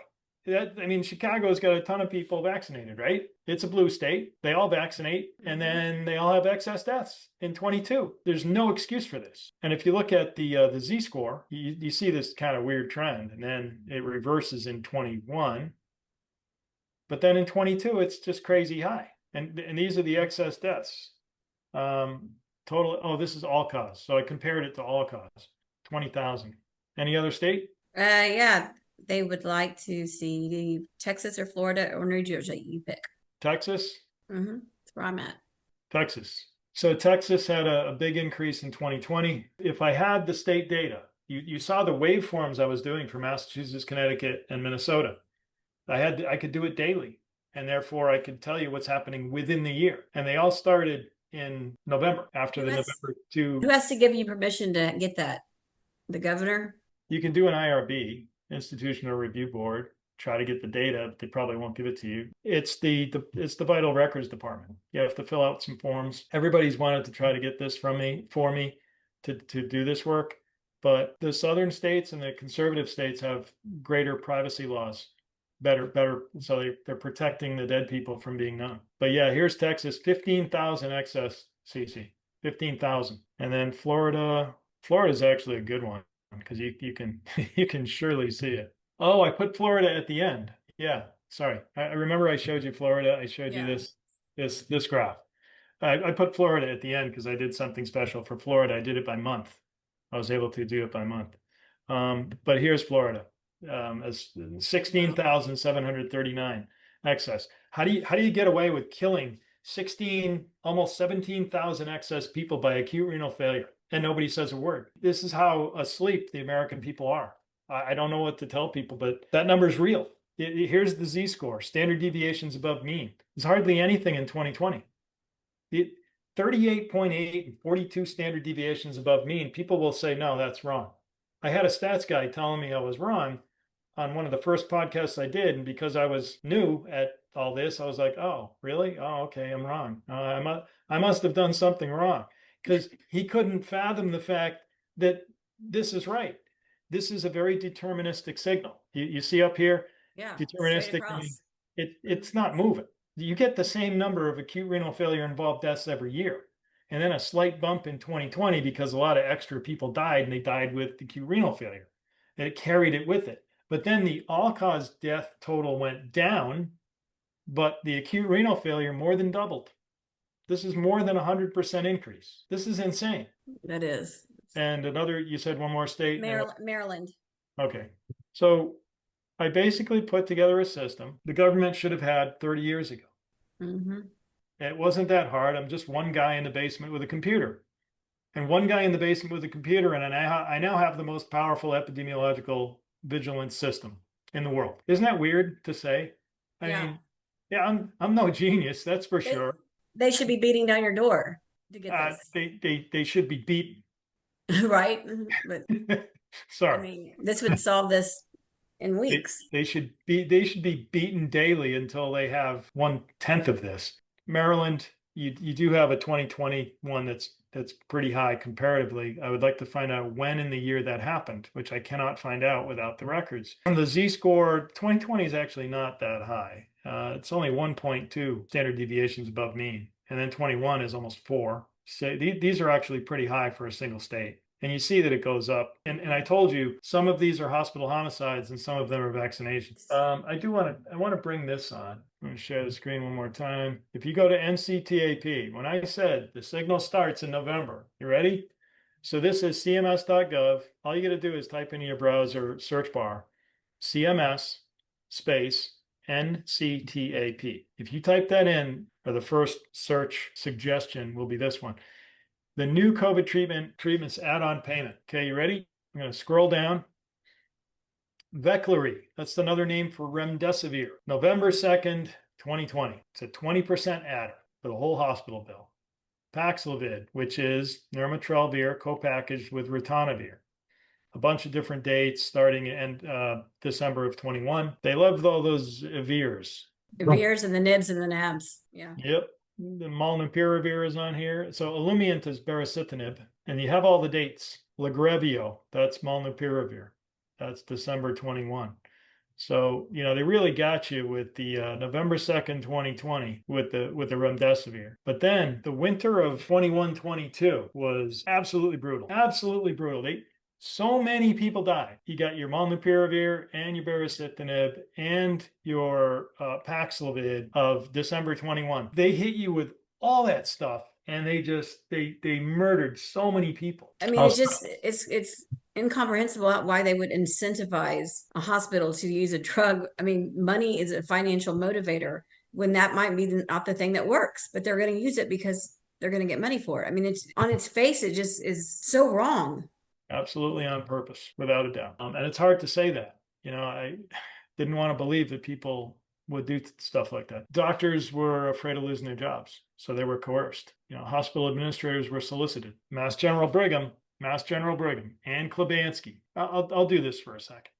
Speaker 1: Chicago's got a ton of people vaccinated, right? It's a blue state. They all vaccinate, and then they all have excess deaths in 22. There's no excuse for this. And if you look at the Z-score, you see this kind of weird trend, and then it reverses in 21. But then in 22, it's just crazy high. And these are the excess deaths. Total, oh, this is all cause. So I compared it to all cause, 20,000. Any other state?
Speaker 2: Yeah, they would like to see Texas or Florida or New Jersey. You pick.
Speaker 1: Texas?
Speaker 2: That's where I'm at.
Speaker 1: Texas. So Texas had a big increase in 2020. If I had the state data, you saw the waveforms I was doing for Massachusetts, Connecticut, and Minnesota. I could do it daily, and therefore I could tell you what's happening within the year. And they all started in November, after the November 2.
Speaker 2: Who has to give you permission to get that? The governor?
Speaker 1: You can do an IRB, Institutional Review Board, try to get the data, but they probably won't give it to you. It's the Vital Records Department. You have to fill out some forms. Everybody's wanted to try to get this for me to do this work, but the southern states and the conservative states have greater privacy laws. Better. So they're protecting the dead people from being known. But yeah, here's Texas, 15,000 excess CC, 15,000. And then Florida's actually a good one because you can you can surely see it. Oh, I put Florida at the end. Yeah, sorry. I remember I showed you Florida. I showed you this graph. I put Florida at the end because I did something special for Florida. I did it by month. I was able to do it by month. But here's Florida, as 16,739 excess. How do you get away with killing almost 17,000 excess people by acute renal failure and nobody says a word? This is how asleep the American people are. I don't know what to tell people, but that number is real. Here's the Z-score, standard deviations above mean. There's hardly anything in 2020. 38.8 and 42 standard deviations above mean. People will say, no, that's wrong. I had a stats guy telling me I was wrong on one of the first podcasts I did. And because I was new at all this, I was like, oh, really? Oh, okay, I'm wrong. I must have done something wrong, because he couldn't fathom the fact that this is right. This is a very deterministic signal. You see up here?
Speaker 2: Yeah,
Speaker 1: deterministic. I mean, it's not moving. You get the same number of acute renal failure involved deaths every year. And then a slight bump in 2020 because a lot of extra people died, and they died with acute renal failure. And it carried it with it. But then the all-cause death total went down, but the acute renal failure more than doubled. This is more than 100% increase. This is insane.
Speaker 2: That is.
Speaker 1: And another, you said one more state?
Speaker 2: Maryland.
Speaker 1: Okay. So I basically put together a system the government should have had 30 years ago. It wasn't that hard. I'm just one guy in the basement with a computer. And one guy in the basement with a computer, and I now have the most powerful epidemiological vigilance system in the world. Isn't that weird to say? I mean, yeah, I'm no genius, that's for sure.
Speaker 2: They should be beating down your door to get this.
Speaker 1: They should be beaten.
Speaker 2: Right? But
Speaker 1: sorry.
Speaker 2: I mean, this would solve this in weeks.
Speaker 1: They should be beaten daily until they have 1/10 of this. Maryland, you do have a 2021 that's pretty high comparatively. I would like to find out when in the year that happened, which I cannot find out without the records. And the Z-score, 2020 is actually not that high. It's only 1.2 standard deviations above mean. And then 21 is almost 4. So these are actually pretty high for a single state. And you see that it goes up. And I told you, some of these are hospital homicides and some of them are vaccinations. I want to bring this on. I'm going to share the screen one more time. If you go to NCTAP, when I said the signal starts in November, you ready? So this is cms.gov. All you got to do is type into your browser search bar, CMS space NCTAP. If you type that in, or the first search suggestion will be this one. The new COVID treatments add-on payment. Okay, you ready? I'm going to scroll down. Veklury, that's another name for remdesivir. November 2nd, 2020. It's a 20% adder for the whole hospital bill. Paxlovid, which is nirmatrelvir co-packaged with ritonavir. A bunch of different dates starting in December of 21. They love all those virs.
Speaker 2: The virs and the nibs and the nabs. Yeah.
Speaker 1: Yep. The molnupiravir is on here. So Olumiant is baricitinib. And you have all the dates. Lagrevio, that's molnupiravir. That's December 21. So, you know, they really got you with the November 2nd, 2020 with the remdesivir. But then the winter of 21-22 was absolutely brutal. Absolutely brutal. So many people died. You got your molnupiravir and your baricitinib and your Paxlovid of December 21. They hit you with all that stuff and they murdered so many people.
Speaker 2: I mean, it's incomprehensible why they would incentivize a hospital to use a drug. I mean, money is a financial motivator when that might be not the thing that works, but they're going to use it because they're going to get money for it. I mean, it's on its face, it just is so wrong.
Speaker 1: Absolutely on purpose, without a doubt. And it's hard to say that. I didn't want to believe that people would do stuff like that. Doctors were afraid of losing their jobs, so they were coerced. Hospital administrators were solicited. Mass General Brigham, and Klebansky. I'll do this for a second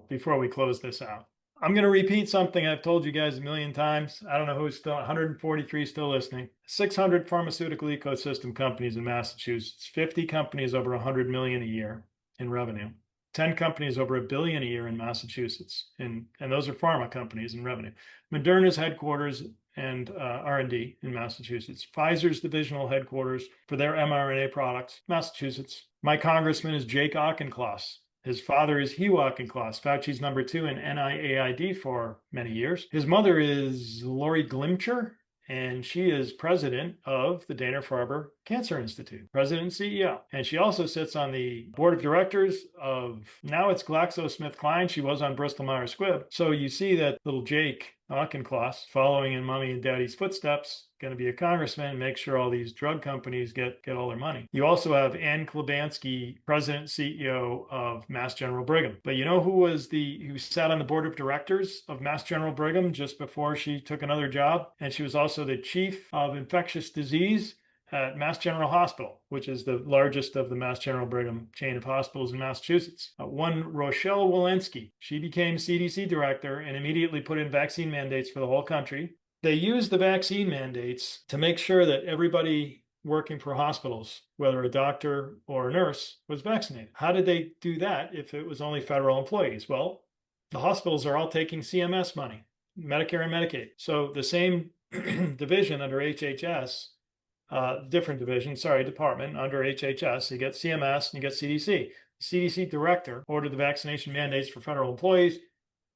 Speaker 1: before we close this out. I'm going to repeat something I've told you guys a million times. I don't know who's still 143 still listening. 600 pharmaceutical ecosystem companies in Massachusetts, 50 companies over 100 million a year in revenue, 10 companies over $1 billion a year in Massachusetts, and those are pharma companies in revenue. Moderna's headquarters and R&D in Massachusetts. Pfizer's divisional headquarters for their mRNA products, Massachusetts. My congressman is Jake Auchincloss. His father is Hugh Auchincloss, Fauci's number 2 in NIAID for many years. His mother is Lori Glimcher, and she is president of the Dana-Farber Cancer Institute, president and CEO. And she also sits on the board of directors of, now it's GlaxoSmithKline. She was on Bristol Myers Squibb. So you see that little Jake Auchincloss following in mommy and daddy's footsteps, going to be a congressman and make sure all these drug companies get all their money. You also have Ann Klebansky, president CEO of Mass General Brigham. But you know who sat on the board of directors of Mass General Brigham just before she took another job? And she was also the chief of infectious disease at Mass General Hospital, which is the largest of the Mass General Brigham chain of hospitals in Massachusetts. One Rochelle Walensky, she became CDC director and immediately put in vaccine mandates for the whole country. They used the vaccine mandates to make sure that everybody working for hospitals, whether a doctor or a nurse, was vaccinated. How did they do that if it was only federal employees? Well, the hospitals are all taking CMS money, Medicare and Medicaid. So the same division under HHS, department under HHS, you get CMS and you get CDC. The CDC director ordered the vaccination mandates for federal employees.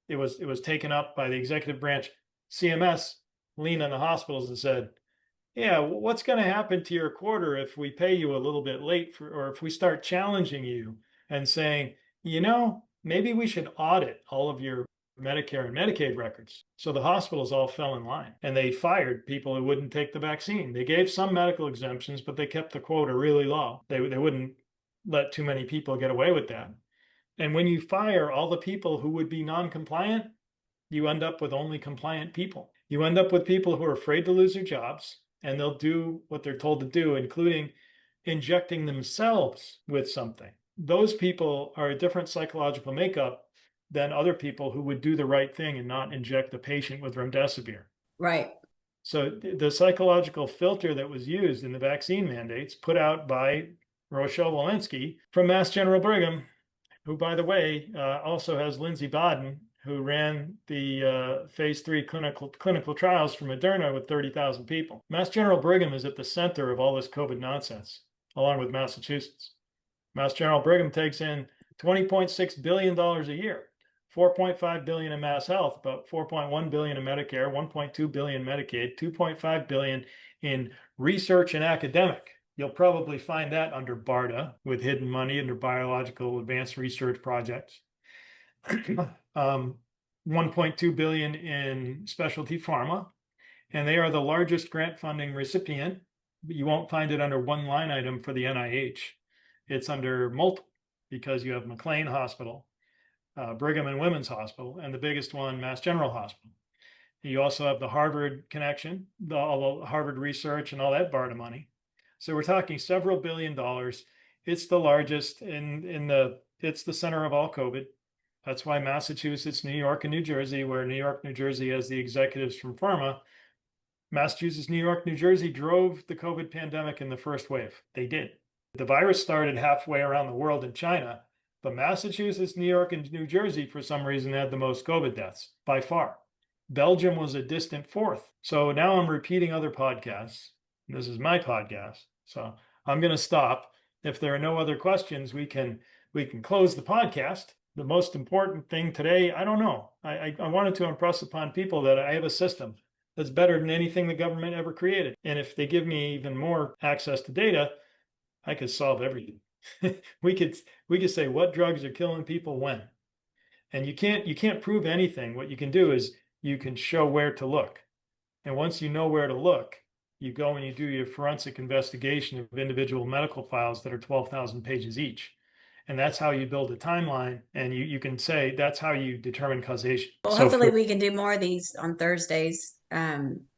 Speaker 1: It was taken up by the executive branch. CMS leaned on the hospitals and said, yeah, what's going to happen to your quarter if we pay you a little bit late or if we start challenging you and saying, maybe we should audit all of your Medicare and Medicaid records. So the hospitals all fell in line and they fired people who wouldn't take the vaccine. They gave some medical exemptions, but they kept the quota really low. They wouldn't let too many people get away with that. And when you fire all the people who would be non-compliant, you end up with only compliant people. You end up with people who are afraid to lose their jobs, and they'll do what they're told to do, including injecting themselves with something. Those people are a different psychological makeup than other people who would do the right thing and not inject the patient with remdesivir.
Speaker 2: Right.
Speaker 1: So the psychological filter that was used in the vaccine mandates put out by Rochelle Walensky from Mass General Brigham, who, by the way, also has Lindsey Bodden, who ran the phase 3 clinical trials for Moderna with 30,000 people. Mass General Brigham is at the center of all this COVID nonsense, along with Massachusetts. Mass General Brigham takes in $20.6 billion a year, $4.5 billion in Mass Health, about $4.1 billion in Medicare, $1.2 billion in Medicaid, $2.5 billion in research and academic. You'll probably find that under BARDA with hidden money under biological advanced research projects. 1.2 billion in specialty pharma, and they are the largest grant funding recipient. You won't find it under one line item for the NIH. It's under multiple because you have McLean Hospital, Brigham and Women's Hospital, and the biggest one, Mass General Hospital. You also have the Harvard connection, all the Harvard research and all that BARDA money. So we're talking several $1 billion. It's the largest it's the center of all COVID. That's why Massachusetts, New York, and New Jersey, where New York, New Jersey has the executives from pharma, Massachusetts, New York, New Jersey drove the COVID pandemic in the first wave. They did. The virus started halfway around the world in China, but Massachusetts, New York, and New Jersey, for some reason, had the most COVID deaths by far. Belgium was a distant fourth. So now I'm repeating other podcasts. This is my podcast. So I'm going to stop. If there are no other questions, we can close the podcast. The most important thing today, I don't know. I wanted to impress upon people that I have a system. that's better than anything the government ever created. And if they give me even more access to data, I could solve everything. we could we could say what drugs are killing people when. And you can't prove anything. What you can do is you can show where to look. And once you know where to look, you go and you do your forensic investigation of individual medical files that are 12,000 pages each. And that's how you build a timeline. And you can say that's how you determine causation.
Speaker 2: Well,
Speaker 1: So
Speaker 2: hopefully
Speaker 1: for
Speaker 2: we can do more of these on Thursdays,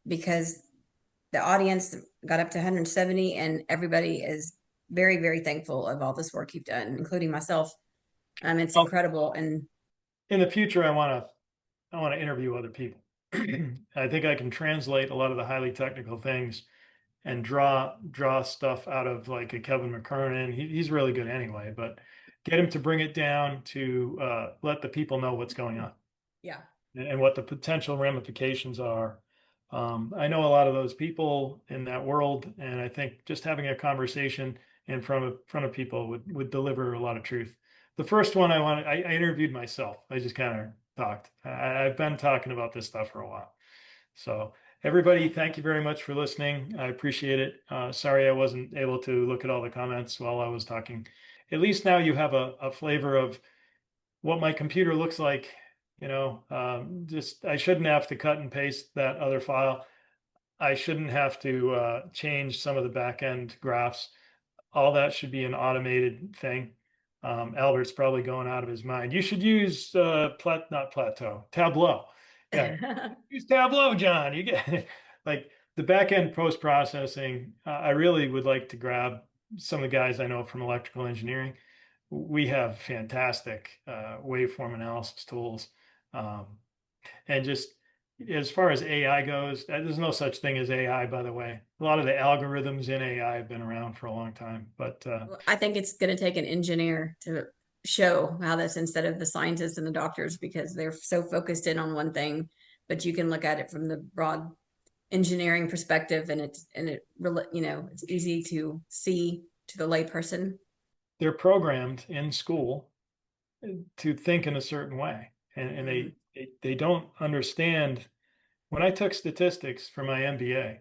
Speaker 2: because the audience got up to 170 and everybody is very, very thankful of all this work you've done, including myself. It's incredible. And
Speaker 1: in the future, I want to interview other people. I think I can translate a lot of the highly technical things and draw stuff out of like a Kevin McKernan. He's really good anyway, but get him to bring it down to let the people know what's going on
Speaker 2: yeah,
Speaker 1: and what the potential ramifications are. I know a lot of those people in that world, and I think just having a conversation in front of people would deliver a lot of truth. The first one I interviewed myself. I just kind of talked. I've been talking about this stuff for a while. So everybody, thank you very much for listening. I appreciate it. Sorry I wasn't able to look at all the comments while I was talking. At least now you have a flavor of what my computer looks like. Just I shouldn't have to cut and paste that other file. I shouldn't have to change some of the back end graphs. All that should be an automated thing. Albert's probably going out of his mind. You should use not Plateau, Tableau. Yeah, use Tableau, John. You get like the back end post processing. I really would like to grab some of the guys I know from electrical engineering. We have fantastic waveform analysis tools. Um, and just as far as AI goes, there's no such thing as AI, by the way. A lot of the algorithms in AI have been around for a long time, but
Speaker 2: I think it's going to take an engineer to show how this instead of the scientists and the doctors, because they're so focused in on one thing. But you can look at it from the broad engineering perspective, and it's easy to see to the layperson.
Speaker 1: they're programmed in school to think in a certain way, and they don't understand. When I took statistics for my MBA,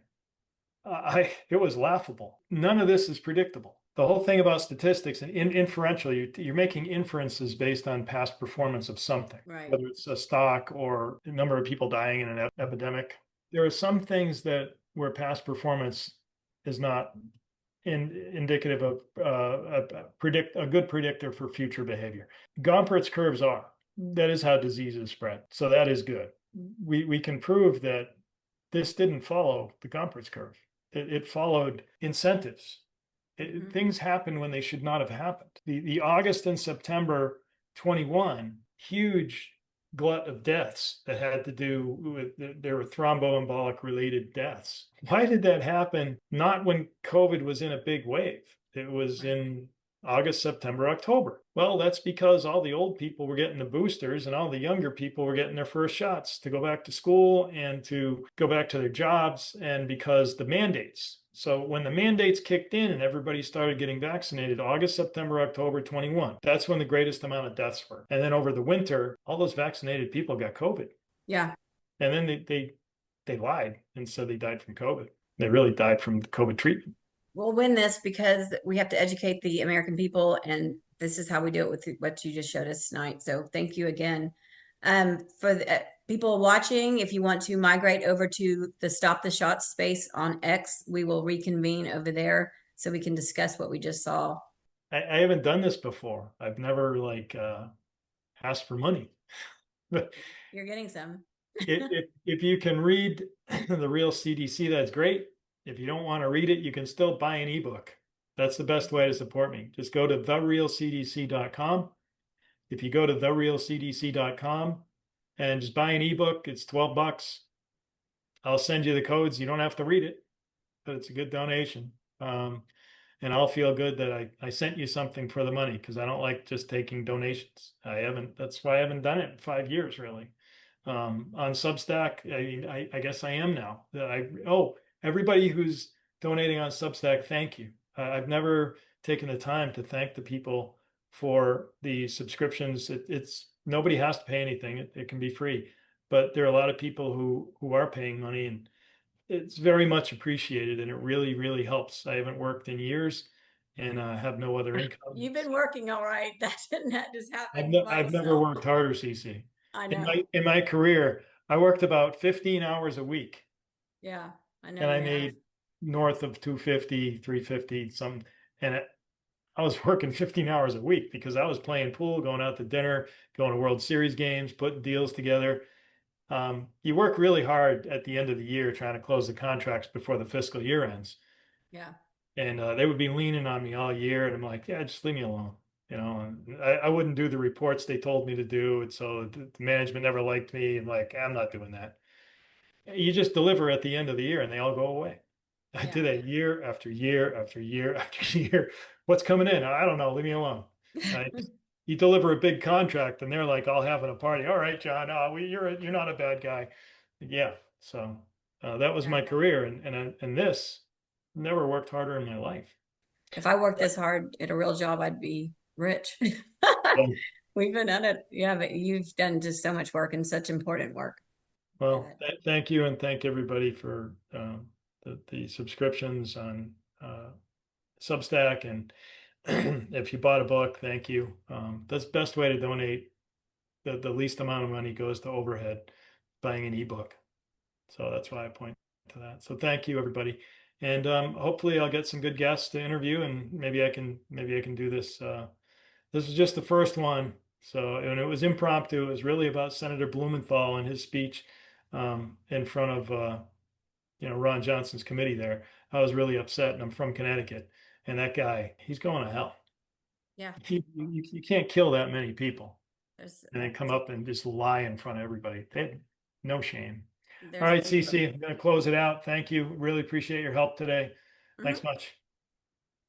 Speaker 1: it was laughable. None of this is predictable. The whole thing about statistics and inferential, you're making inferences based on past performance of something,
Speaker 2: Right.
Speaker 1: whether it's a stock or the number of people dying in an epidemic. There are some things that where past performance is not indicative of a good predictor for future behavior. Gompertz curves are. That is how diseases spread. So that is good. We can prove that this didn't follow the Gompertz curve. It followed incentives. Things happen when they should not have happened. The August and September 21, huge glut of deaths that had to do with there were thromboembolic related deaths. Why did that happen? Not when COVID was in a big wave. It was in August, September, October. Well, that's because all the old people were getting the boosters and all the younger people were getting their first shots to go back to school and to go back to their jobs, and because the mandates. So when the mandates kicked in and everybody started getting vaccinated, August, September, October 21, that's when the greatest amount of deaths were. And then over the winter, all those vaccinated people got COVID.
Speaker 2: Yeah.
Speaker 1: And then they lied and said they died from COVID. They really died from the COVID treatment.
Speaker 2: We'll win this because we have to educate the American people, and this is how we do it with what you just showed us tonight. So thank you again. For the people watching, if you want to migrate over to the Stop the Shot space on X, we will reconvene over there so we can discuss what we just saw.
Speaker 1: I haven't done this before. I've never asked for money. But
Speaker 2: You're getting some.
Speaker 1: if you can read the real CDC, that's great. If you don't want to read it, you can still buy an ebook. That's the best way to support me. Just go to therealcdc.com. If you go to therealcdc.com and just buy an ebook, it's $12. I'll send you the codes. You don't have to read it, but it's a good donation. And I'll feel good that I sent you something for the money, because I don't like just taking donations. That's why I haven't done it in 5 years, really. On Substack, I mean, I guess I am now. Everybody who's donating on Substack, thank you. I've never taken the time to thank the people for the subscriptions. It's nobody has to pay anything. It can be free. but there are a lot of people who are paying money, and it's very much appreciated, and it really, really helps. I haven't worked in years, and have no other income.
Speaker 2: You've been working all right. That didn't that just happen by
Speaker 1: I've never
Speaker 2: itself.
Speaker 1: worked harder, CC.
Speaker 2: I
Speaker 1: In
Speaker 2: know.
Speaker 1: my career, I worked about 15 hours a week,
Speaker 2: Yeah, I know
Speaker 1: and I
Speaker 2: you have.
Speaker 1: made north of 250, 350, some, and I was working 15 hours a week because I was playing pool, going out to dinner, going to World Series games, putting deals together. You work really hard at the end of the year trying to close the contracts before the fiscal year ends.
Speaker 2: Yeah,
Speaker 1: And they would be leaning on me all year. And I'm like, yeah, just leave me alone. And I wouldn't do the reports they told me to do. And so the management never liked me. I'm like, I'm not doing that. You just deliver at the end of the year and they all go away. I
Speaker 2: yeah.
Speaker 1: did that year after year after year after year. What's coming in? I don't know. Leave me alone. I You deliver a big contract and they're like all having a party. All right, John, you're not a bad guy. Yeah. So that was
Speaker 2: Yeah.
Speaker 1: my career, and this never worked harder in my life.
Speaker 2: If I worked this hard at a real job, I'd be rich.
Speaker 1: Well,
Speaker 2: We've been on it. Yeah, but you've done just so much work and such important work.
Speaker 1: well,
Speaker 2: That,
Speaker 1: thank you, and thank everybody for the subscriptions on Substack, and if you bought a book, thank you. That's the best way to donate. The least amount of money goes to overhead, buying an ebook. So that's why I point to that. So thank you, everybody. And hopefully I'll get some good guests to interview, and maybe I can do this. This is just the first one. So, and it was impromptu. It was really about Senator Blumenthal and his speech in front of Ron Johnson's committee there. I was really upset, and I'm from Connecticut, and that guy, he's going to hell.
Speaker 2: yeah,
Speaker 1: You can't kill that many people
Speaker 2: there's
Speaker 1: and then come up and just lie in front of everybody. They had no shame. All
Speaker 2: there's
Speaker 1: right, Cece, I'm going to close it out. Thank you. Really appreciate your help today. Thanks
Speaker 2: Mhm.
Speaker 1: much.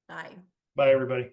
Speaker 2: Bye.
Speaker 1: Bye, everybody.